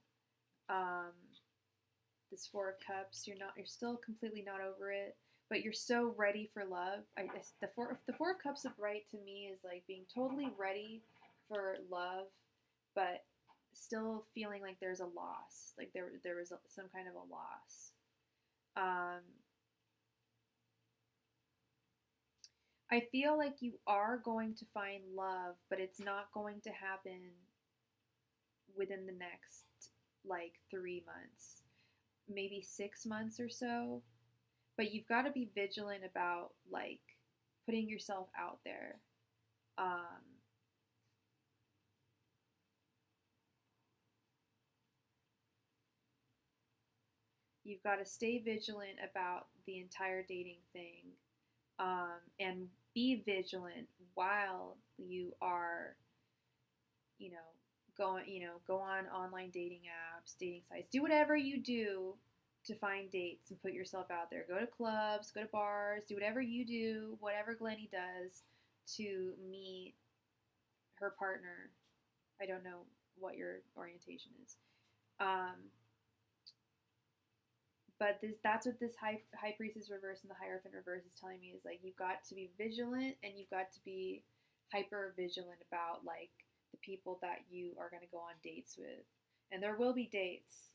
This Four of Cups, you're still completely not over it, but you're so ready for love. The Four of Cups of right to me is like being totally ready for love, but still feeling like there's a loss, like there was some kind of a loss. I feel like you are going to find love, but it's not going to happen within the next like 3 months, maybe 6 months or so. But you've got to be vigilant about like putting yourself out there. You've got to stay vigilant about the entire dating thing, and be vigilant while you are, go on online dating apps, dating sites, do whatever you do to find dates and put yourself out there. Go to clubs, go to bars, do whatever you do, whatever Glennie does to meet her partner. I don't know what your orientation is. But that's what this high priestess reverse and the Hierophant reverse is telling me, is like you've got to be vigilant, and you've got to be hyper vigilant about like the people that you are going to go on dates with. And there will be dates.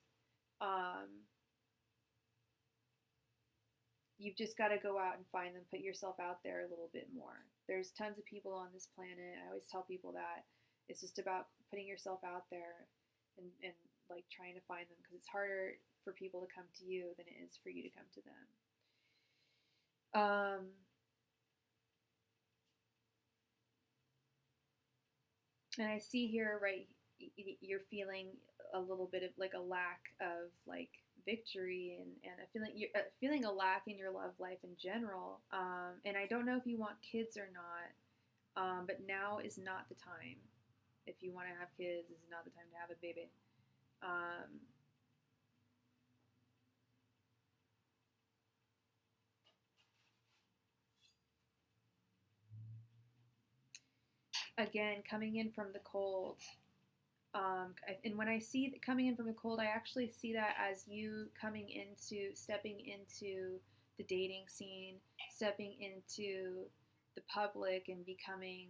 You've just got to go out and find them, put yourself out there a little bit more. There's tons of people on this planet. I always tell people that it's just about putting yourself out there and like trying to find them, because it's harder for people to come to you than it is for you to come to them. And I see here, right, you're feeling a little bit of like a lack of like victory, and you're feeling a lack in your love life in general. And I don't know if you want kids or not, but now is not the time. If you want to have kids, this is not the time to have a baby. Again, coming in from the cold. And when I see coming in from the cold, I actually see that as you stepping into the dating scene, stepping into the public, and becoming,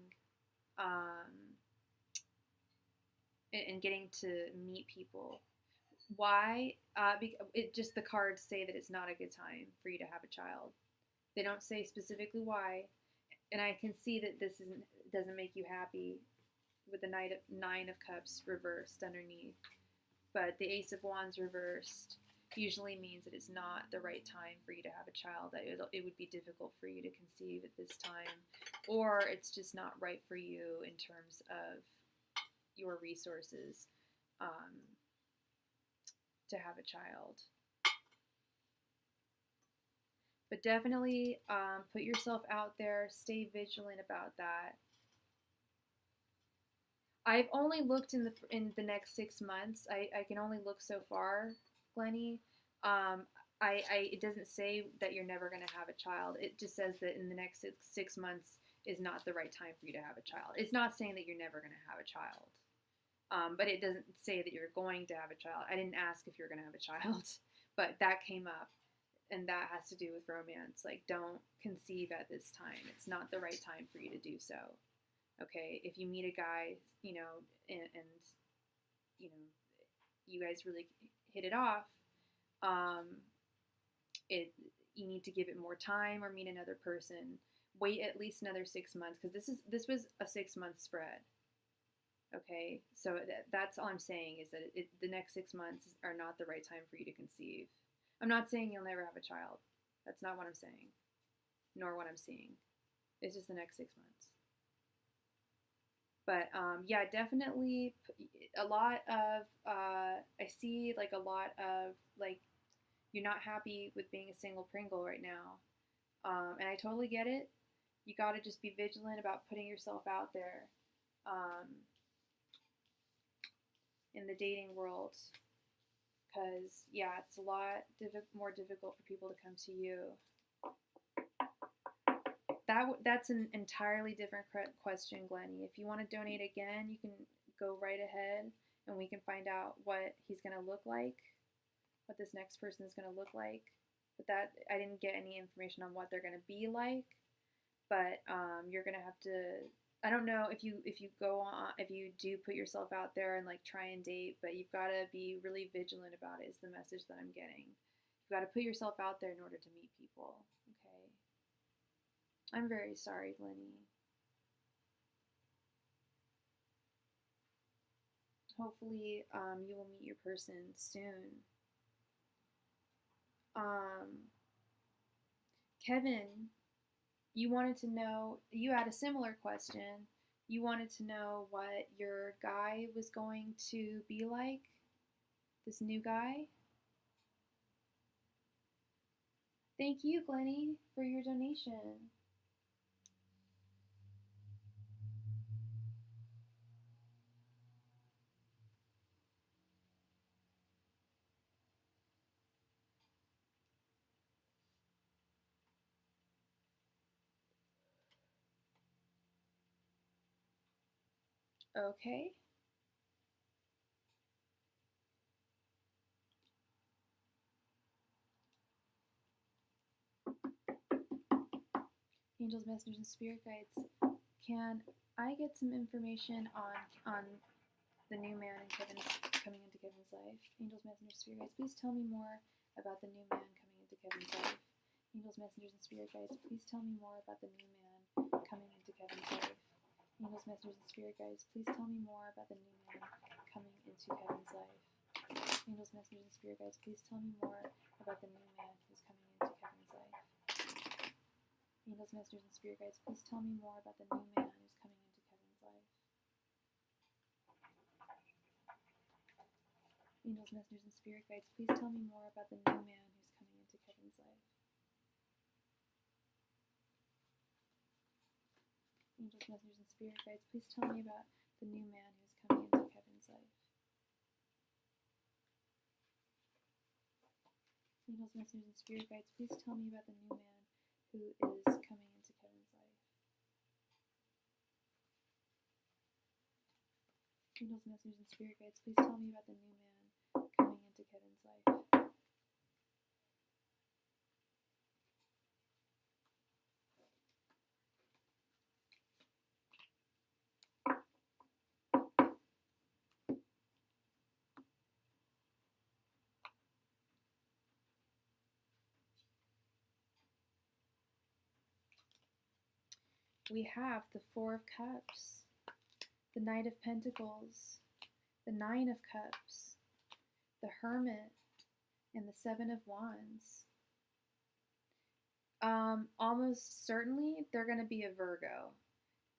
and getting to meet people. Why? The cards say that it's not a good time for you to have a child. They don't say specifically why, and I can see that this doesn't make you happy with the Nine of Cups reversed underneath. But the Ace of Wands reversed usually means that it's not the right time for you to have a child, that it would be difficult for you to conceive at this time, or it's just not right for you in terms of your resources to have a child. But definitely put yourself out there, stay vigilant about that. I've only looked in the next 6 months. I can only look so far, Glennie. It doesn't say that you're never going to have a child. It just says that in the next 6 months is not the right time for you to have a child. It's not saying that you're never going to have a child. But it doesn't say that you're going to have a child. I didn't ask if you're going to have a child, but that came up, and that has to do with romance. Like, don't conceive at this time. It's not the right time for you to do so. Okay, if you meet a guy, and you guys really hit it off, you need to give it more time, or meet another person. Wait at least another 6 months, because this was a 6-month spread. Okay, so that's all I'm saying, is that the next 6 months are not the right time for you to conceive. I'm not saying you'll never have a child. That's not what I'm saying, nor what I'm seeing. It's just the next 6 months. But yeah, definitely a lot of, I see like a lot of like, you're not happy with being a single Pringle right now. And I totally get it. You got to just be vigilant about putting yourself out there um, in the dating world. Because, yeah, it's a lot more difficult for people to come to you. That's an entirely different question, Glennie. If you want to donate again, you can go right ahead and we can find out what he's going to look like, what this next person is going to look like. But that, I didn't get any information on what they're going to be like. But you're going to have to, I don't know if you go on, if you do put yourself out there and like try and date, but you've got to be really vigilant about it, is the message that I'm getting. You've got to put yourself out there in order to meet people. Okay. I'm very sorry, Glennie. Hopefully, you will meet your person soon. Kevin, you wanted to know, you had a similar question. You wanted to know what your guy was going to be like, this new guy. Thank you, Glennie, for your donation. Okay. Angels, messengers, and spirit guides. Can I get some information on the new man and Kevin's coming into Kevin's life? Angels, messengers, spirit guides, please tell me more about the new man coming into Kevin's life. Angels, messengers, and spirit guides, please tell me more about the new man coming into Kevin's life. Angels, messengers, and spirit guides, please tell me more about the new man coming into Kevin's life. Angels, messengers, and spirit guides, please tell me more about the new man who's coming into Kevin's life. Angels, messengers, and spirit guides, please tell me more about the new man who's coming into Kevin's life. Angels, messengers, and spirit guides, please tell me more about the new man who's coming into Kevin's life. Angels, messengers, and spirit guides, please tell me about the new man who's coming into Kevin's life. Angels, messengers, and spirit guides, please tell me about the new man who is coming into Kevin's life. Angels, messengers, and spirit guides, please tell me about the new man coming into Kevin's life. We have the Four of Cups, the Knight of Pentacles, the Nine of Cups, the Hermit, and the Seven of Wands. Almost certainly they're going to be a Virgo.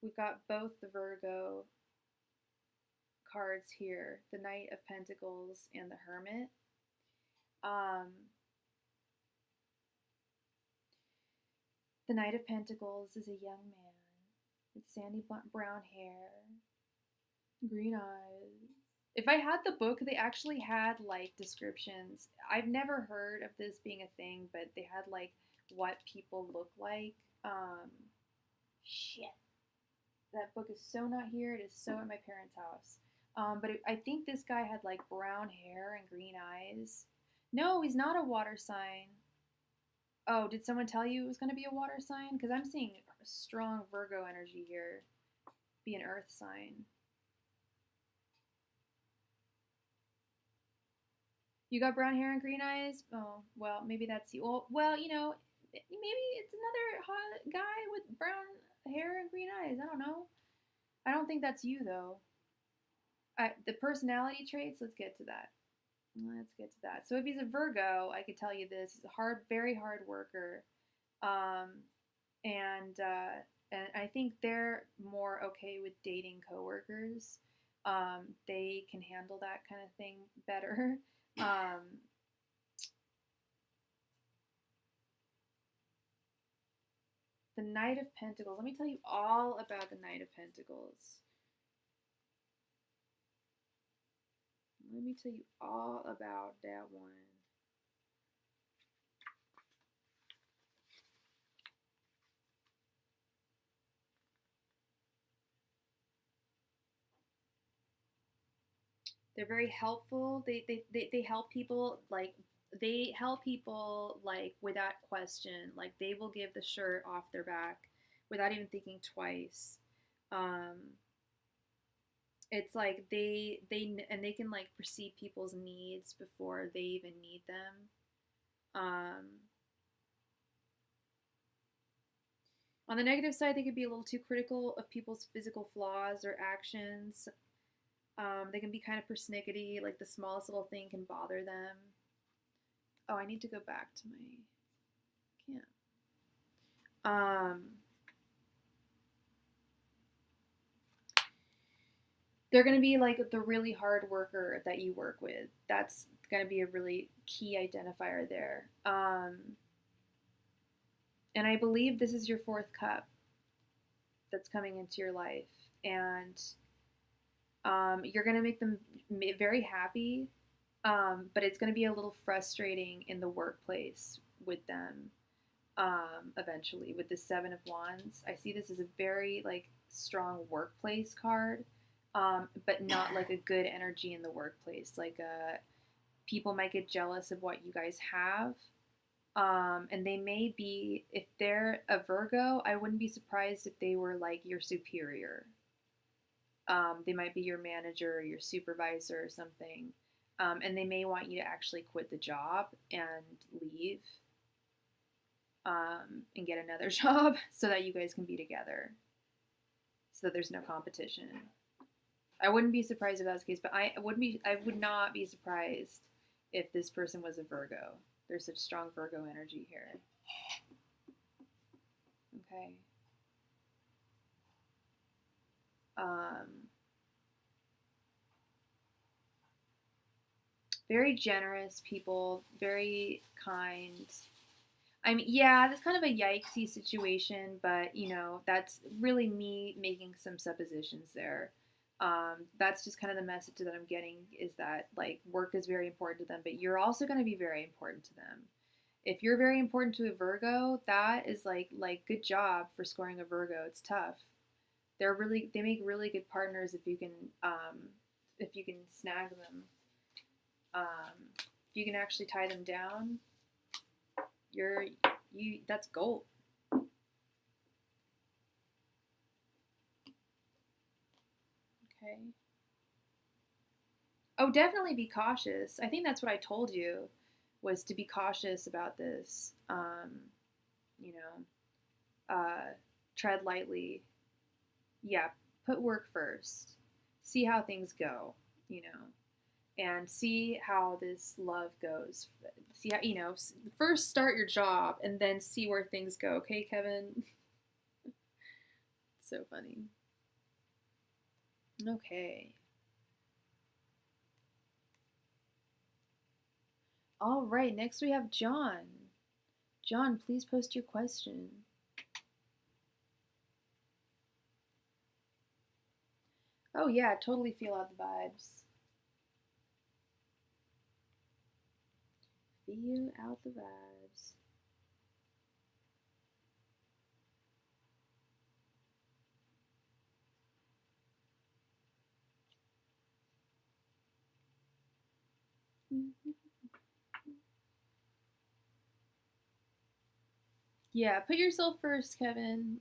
We've got both the Virgo cards here, the Knight of Pentacles and the Hermit. The Knight of Pentacles is a young man with sandy brown hair, green eyes. If I had the book, they actually had like descriptions. I've never heard of this being a thing, but they had like what people look like. Shit. That book is so not here. It is so at my parents' house. But I think this guy had like brown hair and green eyes. No, he's not a water sign. Oh, did someone tell you it was going to be a water sign? Because I'm seeing strong Virgo energy here. Be an earth sign. You got brown hair and green eyes? Oh, well, maybe that's you. Well, you know, maybe it's another hot guy with brown hair and green eyes. I don't know. I don't think that's you, though. The personality traits, let's get to that. Let's get to that. So if he's a Virgo, I could tell you this. He's a very hard worker. And And I think they're more okay with dating coworkers. They can handle that kind of thing better. The Knight of Pentacles. Let me tell you all about the Knight of Pentacles. Let me tell you all about that one. They're very helpful. They help people like without question. Like they will give the shirt off their back without even thinking twice. Um, it's like they can like perceive people's needs before they even need them. On the negative side, they could be a little too critical of people's physical flaws or actions. They can be kind of persnickety, like the smallest little thing can bother them. Oh, I need to go back to my camp. They're going to be like the really hard worker that you work with. That's going to be a really key identifier there. And I believe this is your fourth cup that's coming into your life. And you're going to make them very happy, but it's going to be a little frustrating in the workplace with them eventually. With the Seven of Wands, I see this as a very like strong workplace card, but not like a good energy in the workplace. Like people might get jealous of what you guys have. And they may be, if they're a Virgo, I wouldn't be surprised if they were like your superior. They might be your manager or your supervisor or something. And they may want you to actually quit the job and leave and get another job so that you guys can be together. So that there's no competition. I wouldn't be surprised if that's the case, but I would not be surprised if this person was a Virgo. There's such strong Virgo energy here. Okay. Very generous people, very kind. I mean, yeah, that's kind of a yikesy situation, but you know, that's really me making some suppositions there. That's just kind of the message that I'm getting is that like work is very important to them, but you're also going to be very important to them. If you're very important to a Virgo, that is like good job for scoring a Virgo. It's tough. They make really good partners if you can snag them. If you can actually tie them down, that's gold. Okay. Oh, definitely be cautious. I think that's what I told you was to be cautious about this. You know, tread lightly. Yeah, put work first. See how things go, you know, and see how this love goes. See how, you know, first start your job and then see where things go. Okay, Kevin? So funny. Okay. All right, next we have John. John, please post your question. Oh yeah, totally feel out the vibes. Feel out the vibes. Yeah, put yourself first, Kevin.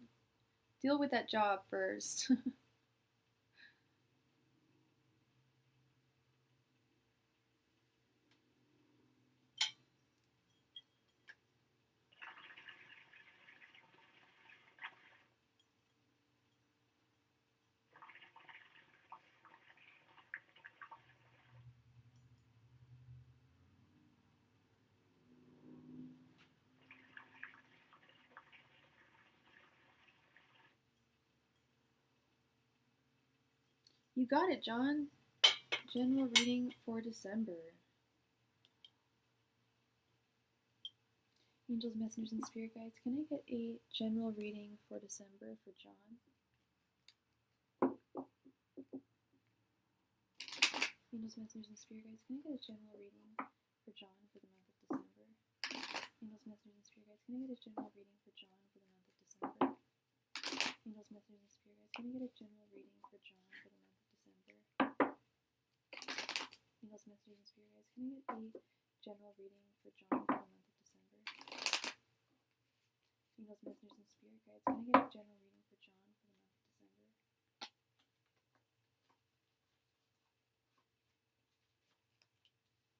Deal with that job first. You got it, John. General reading for December. Angels, messengers, and spirit guides, can I get a general reading for December for John? Angels, messengers, and spirit guides, can I get a general reading for John for the month of December? Angels, messengers, and spirit guides, can I get a general reading for John for the month of December? Angels, messengers, and spirit guides, can I get a general reading for John for the month of December?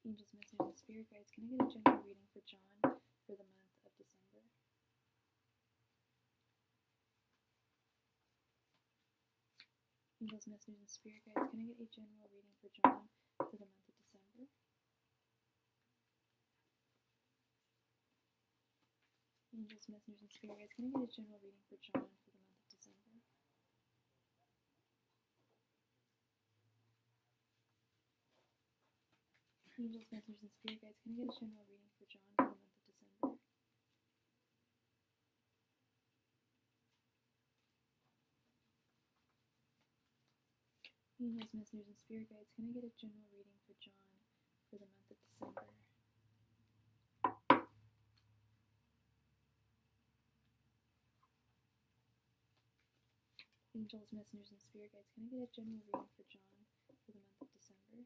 Angels, messengers, and spirit guides, can I get a general reading for John for the month of December? Angels, messengers, and spirit guides, can I get a general reading for John for the month of December? Angels, messengers, and spirit guides, can I get a general reading for John for the month of December? Angels, messengers, and spirit guides, can I get a general reading for John for the month of December? Angels, messengers, and spirit guides, can I get a general reading for John for the month of December? Angels, messengers, and spirit guides, can I get a general reading for John for the month of December? Angels, messengers, and spirit guides, can I get a general reading for John for the month of December?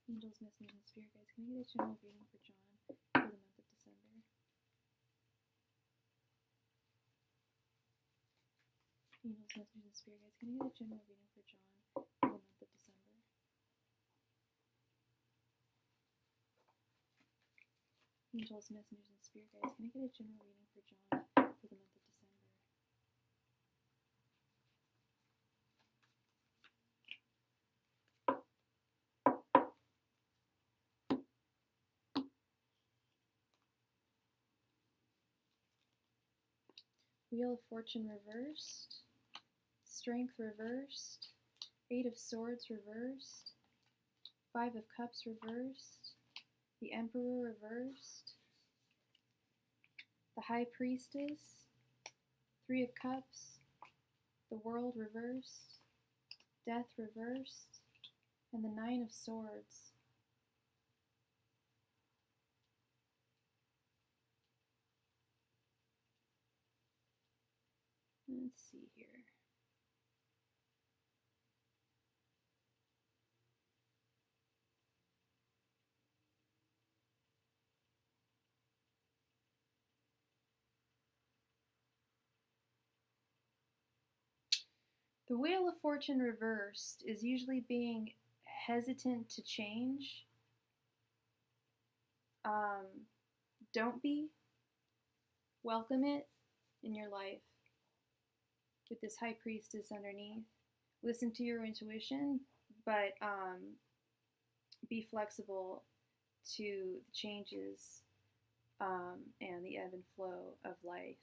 Angels, messengers, and spirit guides, can I get a general reading for John for the month of December? Angels, messengers, and spirit guides, can I get a general reading for John for the month of December? Angels, messengers, and spirit guides, can I get a general reading for John for the month of December? Angels, messengers, and spirit guides, can I get a general reading for John for the month of December? Wheel of Fortune reversed, Strength reversed, Eight of Swords reversed, Five of Cups reversed, the Emperor reversed, the High Priestess, Three of Cups, the World reversed, Death reversed, and the Nine of Swords. Let's see here. The Wheel of Fortune reversed is usually being hesitant to change. Don't be. Welcome it in your life with this High Priestess underneath. Listen to your intuition, but be flexible to the changes and the ebb and flow of life.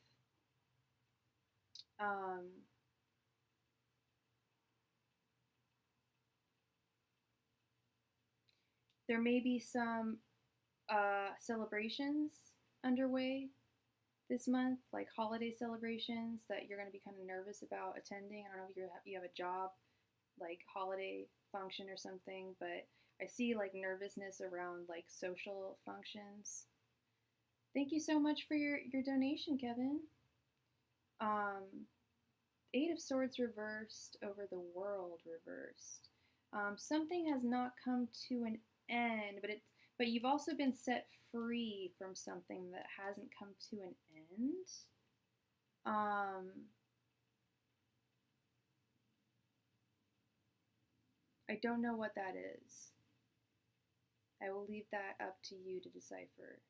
There may be some celebrations underway this month, like holiday celebrations that you're going to be kind of nervous about attending. I don't know if you have a job, like holiday function or something, but I see like nervousness around like social functions. Thank you so much for your donation, Kevin. Eight of Swords reversed over the World reversed. Something has not come to an end, but you've also been set free from something that hasn't come to an end. I don't know what that is. I will leave that up to you to decipher.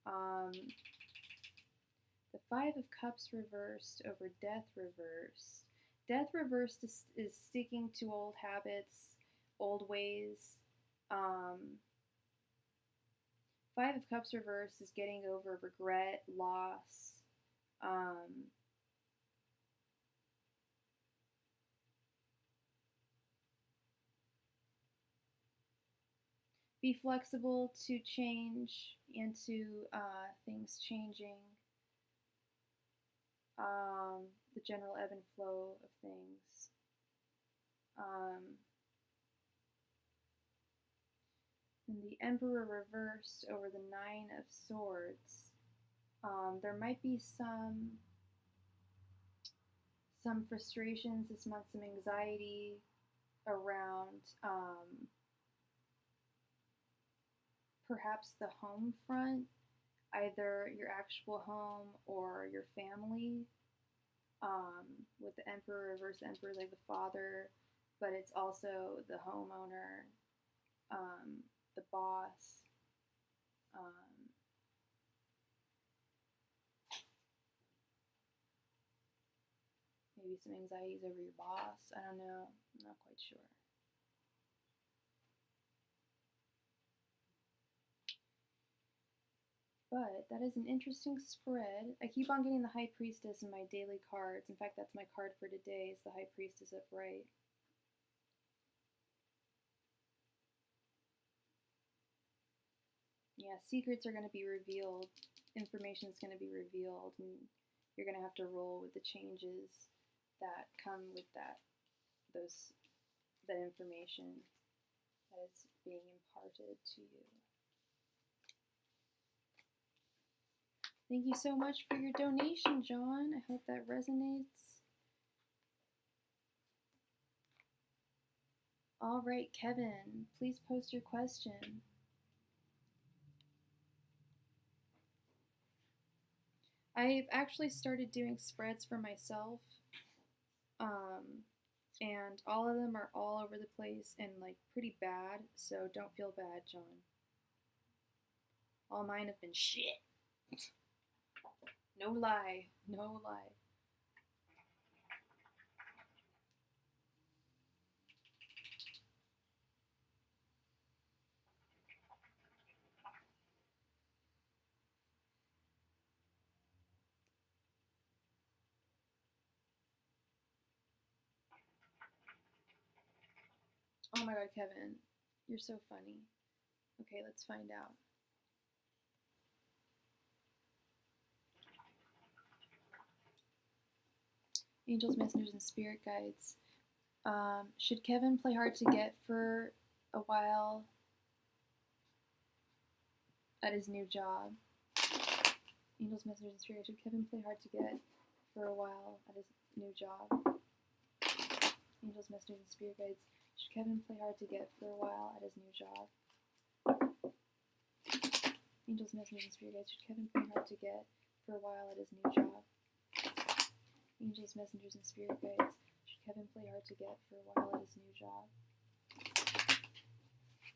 The Five of Cups reversed over Death reversed. Death reversed is sticking to old habits, old ways, Five of Cups reversed is getting over regret, loss. Be flexible to change and to things changing. The general ebb and flow of things. And the Emperor reversed over the Nine of Swords. There might be some frustrations this month, some anxiety around perhaps the home front, either your actual home or your family. With the Emperor reversed, the Emperor like the father, but it's also the homeowner, the boss. Maybe some anxieties over your boss. I don't know. I'm not quite sure. But that is an interesting spread. I keep on getting the High Priestess in my daily cards. In fact, that's my card for today, is the High Priestess upright. Yeah, secrets are going to be revealed. Information is going to be revealed, and you're going to have to roll with the changes that come with that information that is being imparted to you. Thank you so much for your donation, John. I hope that resonates. All right, Kevin, please post your question. I've actually started doing spreads for myself, and all of them are all over the place and like pretty bad, so don't feel bad, John. All mine have been shit. No lie, no lie. Oh my god, Kevin, you're so funny. Okay, let's find out. Angels, messengers, and spirit guides. Should Kevin play hard to get for a while at his new job? Angels, messengers, and spirit guides. Should Kevin play hard to get for a while at his new job? Angels, messengers, and spirit guides. Should Kevin play hard to get for a while at his new job? Angels, messengers, and spirit guides. Should Kevin play hard to get for a while at his new job? Angels, messengers, and spirit guides. Should Kevin play hard to get for a while at his new job?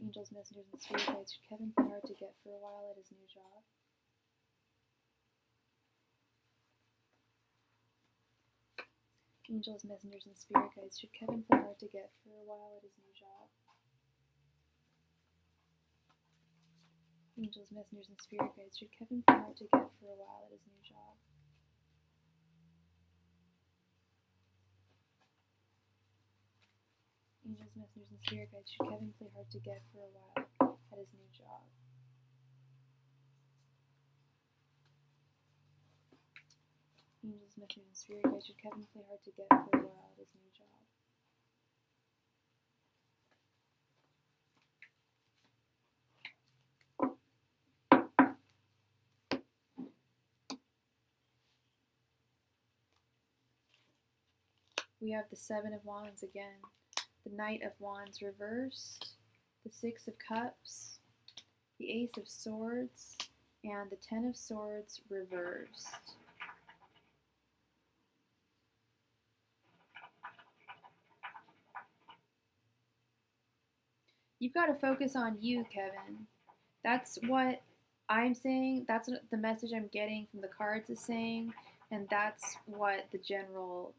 Angels, messengers, and spirit guides. Should Kevin play hard to get for a while at his new job? Angels, messengers, and spirit guides. Should Kevin play hard to get for a while at his new job? Angels, messengers, and spirit guides. Should Kevin play hard to get for a while at his new job? Angels, messengers, and spirit guides. Should Kevin play hard to get for a while at his new job? Angels, messengers, and spirit guides. Should Kevin play hard to get for a while at his new job? We have the Seven of Wands again, the Knight of Wands reversed, the Six of Cups, the Ace of Swords, and the Ten of Swords reversed. You've got to focus on you, Kevin. That's what I'm saying. That's what the message I'm getting from the cards is saying, and that's what the general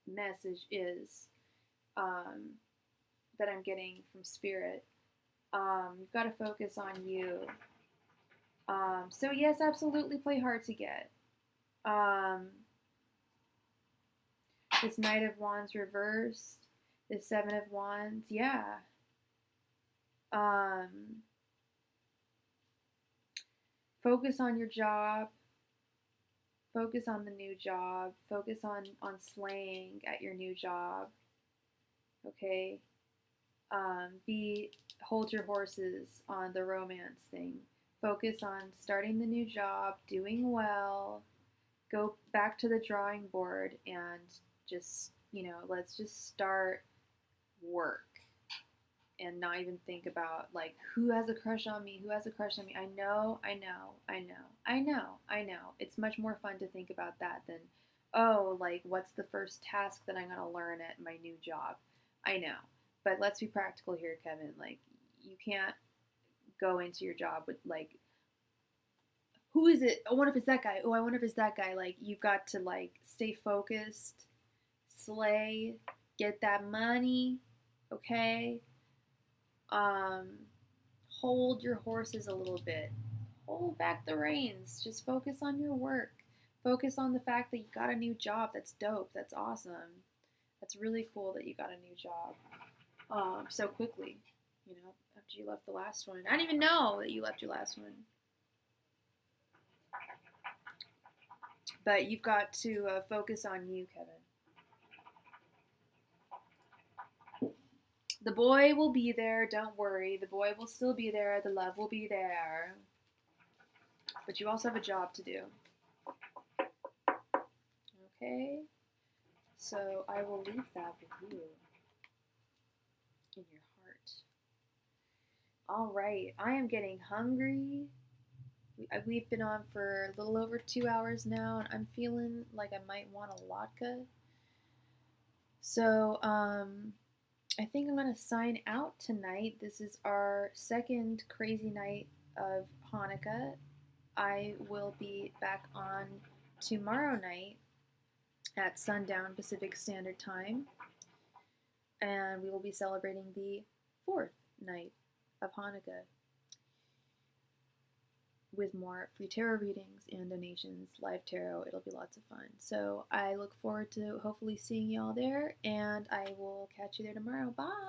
message is that I'm getting from Spirit. You've got to focus on you. So yes, absolutely play hard to get. This Knight of Wands reversed, this Seven of Wands, yeah. Focus on your job. Focus on the new job. Focus on slaying at your new job. Okay. Hold your horses on the romance thing. Focus on starting the new job, doing well. Go back to the drawing board and just, let's just start work and not even think about like who has a crush on me, who has a crush on me. I know. It's much more fun to think about that than, oh, like what's the first task that I'm gonna learn at my new job. I know. But let's be practical here, Kevin. Like you can't go into your job with like, who is it? I wonder if it's that guy. Oh, I wonder if it's that guy. Like you've got to like stay focused, slay, get that money, okay? Um, hold your horses a little bit. Hold back the reins. Just focus on your work. Focus on the fact that you got a new job. That's dope. That's awesome. That's really cool that you got a new job so quickly, after you left the last one. I didn't even know that you left your last one. But you've got to focus on you, Kevin. The boy will be there. Don't worry. The boy will still be there. The love will be there. But you also have a job to do. Okay? So I will leave that with you in your heart. All right. I am getting hungry. We've been on for a little over 2 hours now, and I'm feeling like I might want a latke. So, I think I'm going to sign out tonight. This is our second crazy night of Hanukkah. I will be back on tomorrow night at sundown Pacific Standard Time, and we will be celebrating the 4th night of Hanukkah with more free tarot readings and donations, live tarot. It'll be lots of fun. So I look forward to hopefully seeing y'all there, and I will catch you there tomorrow. Bye!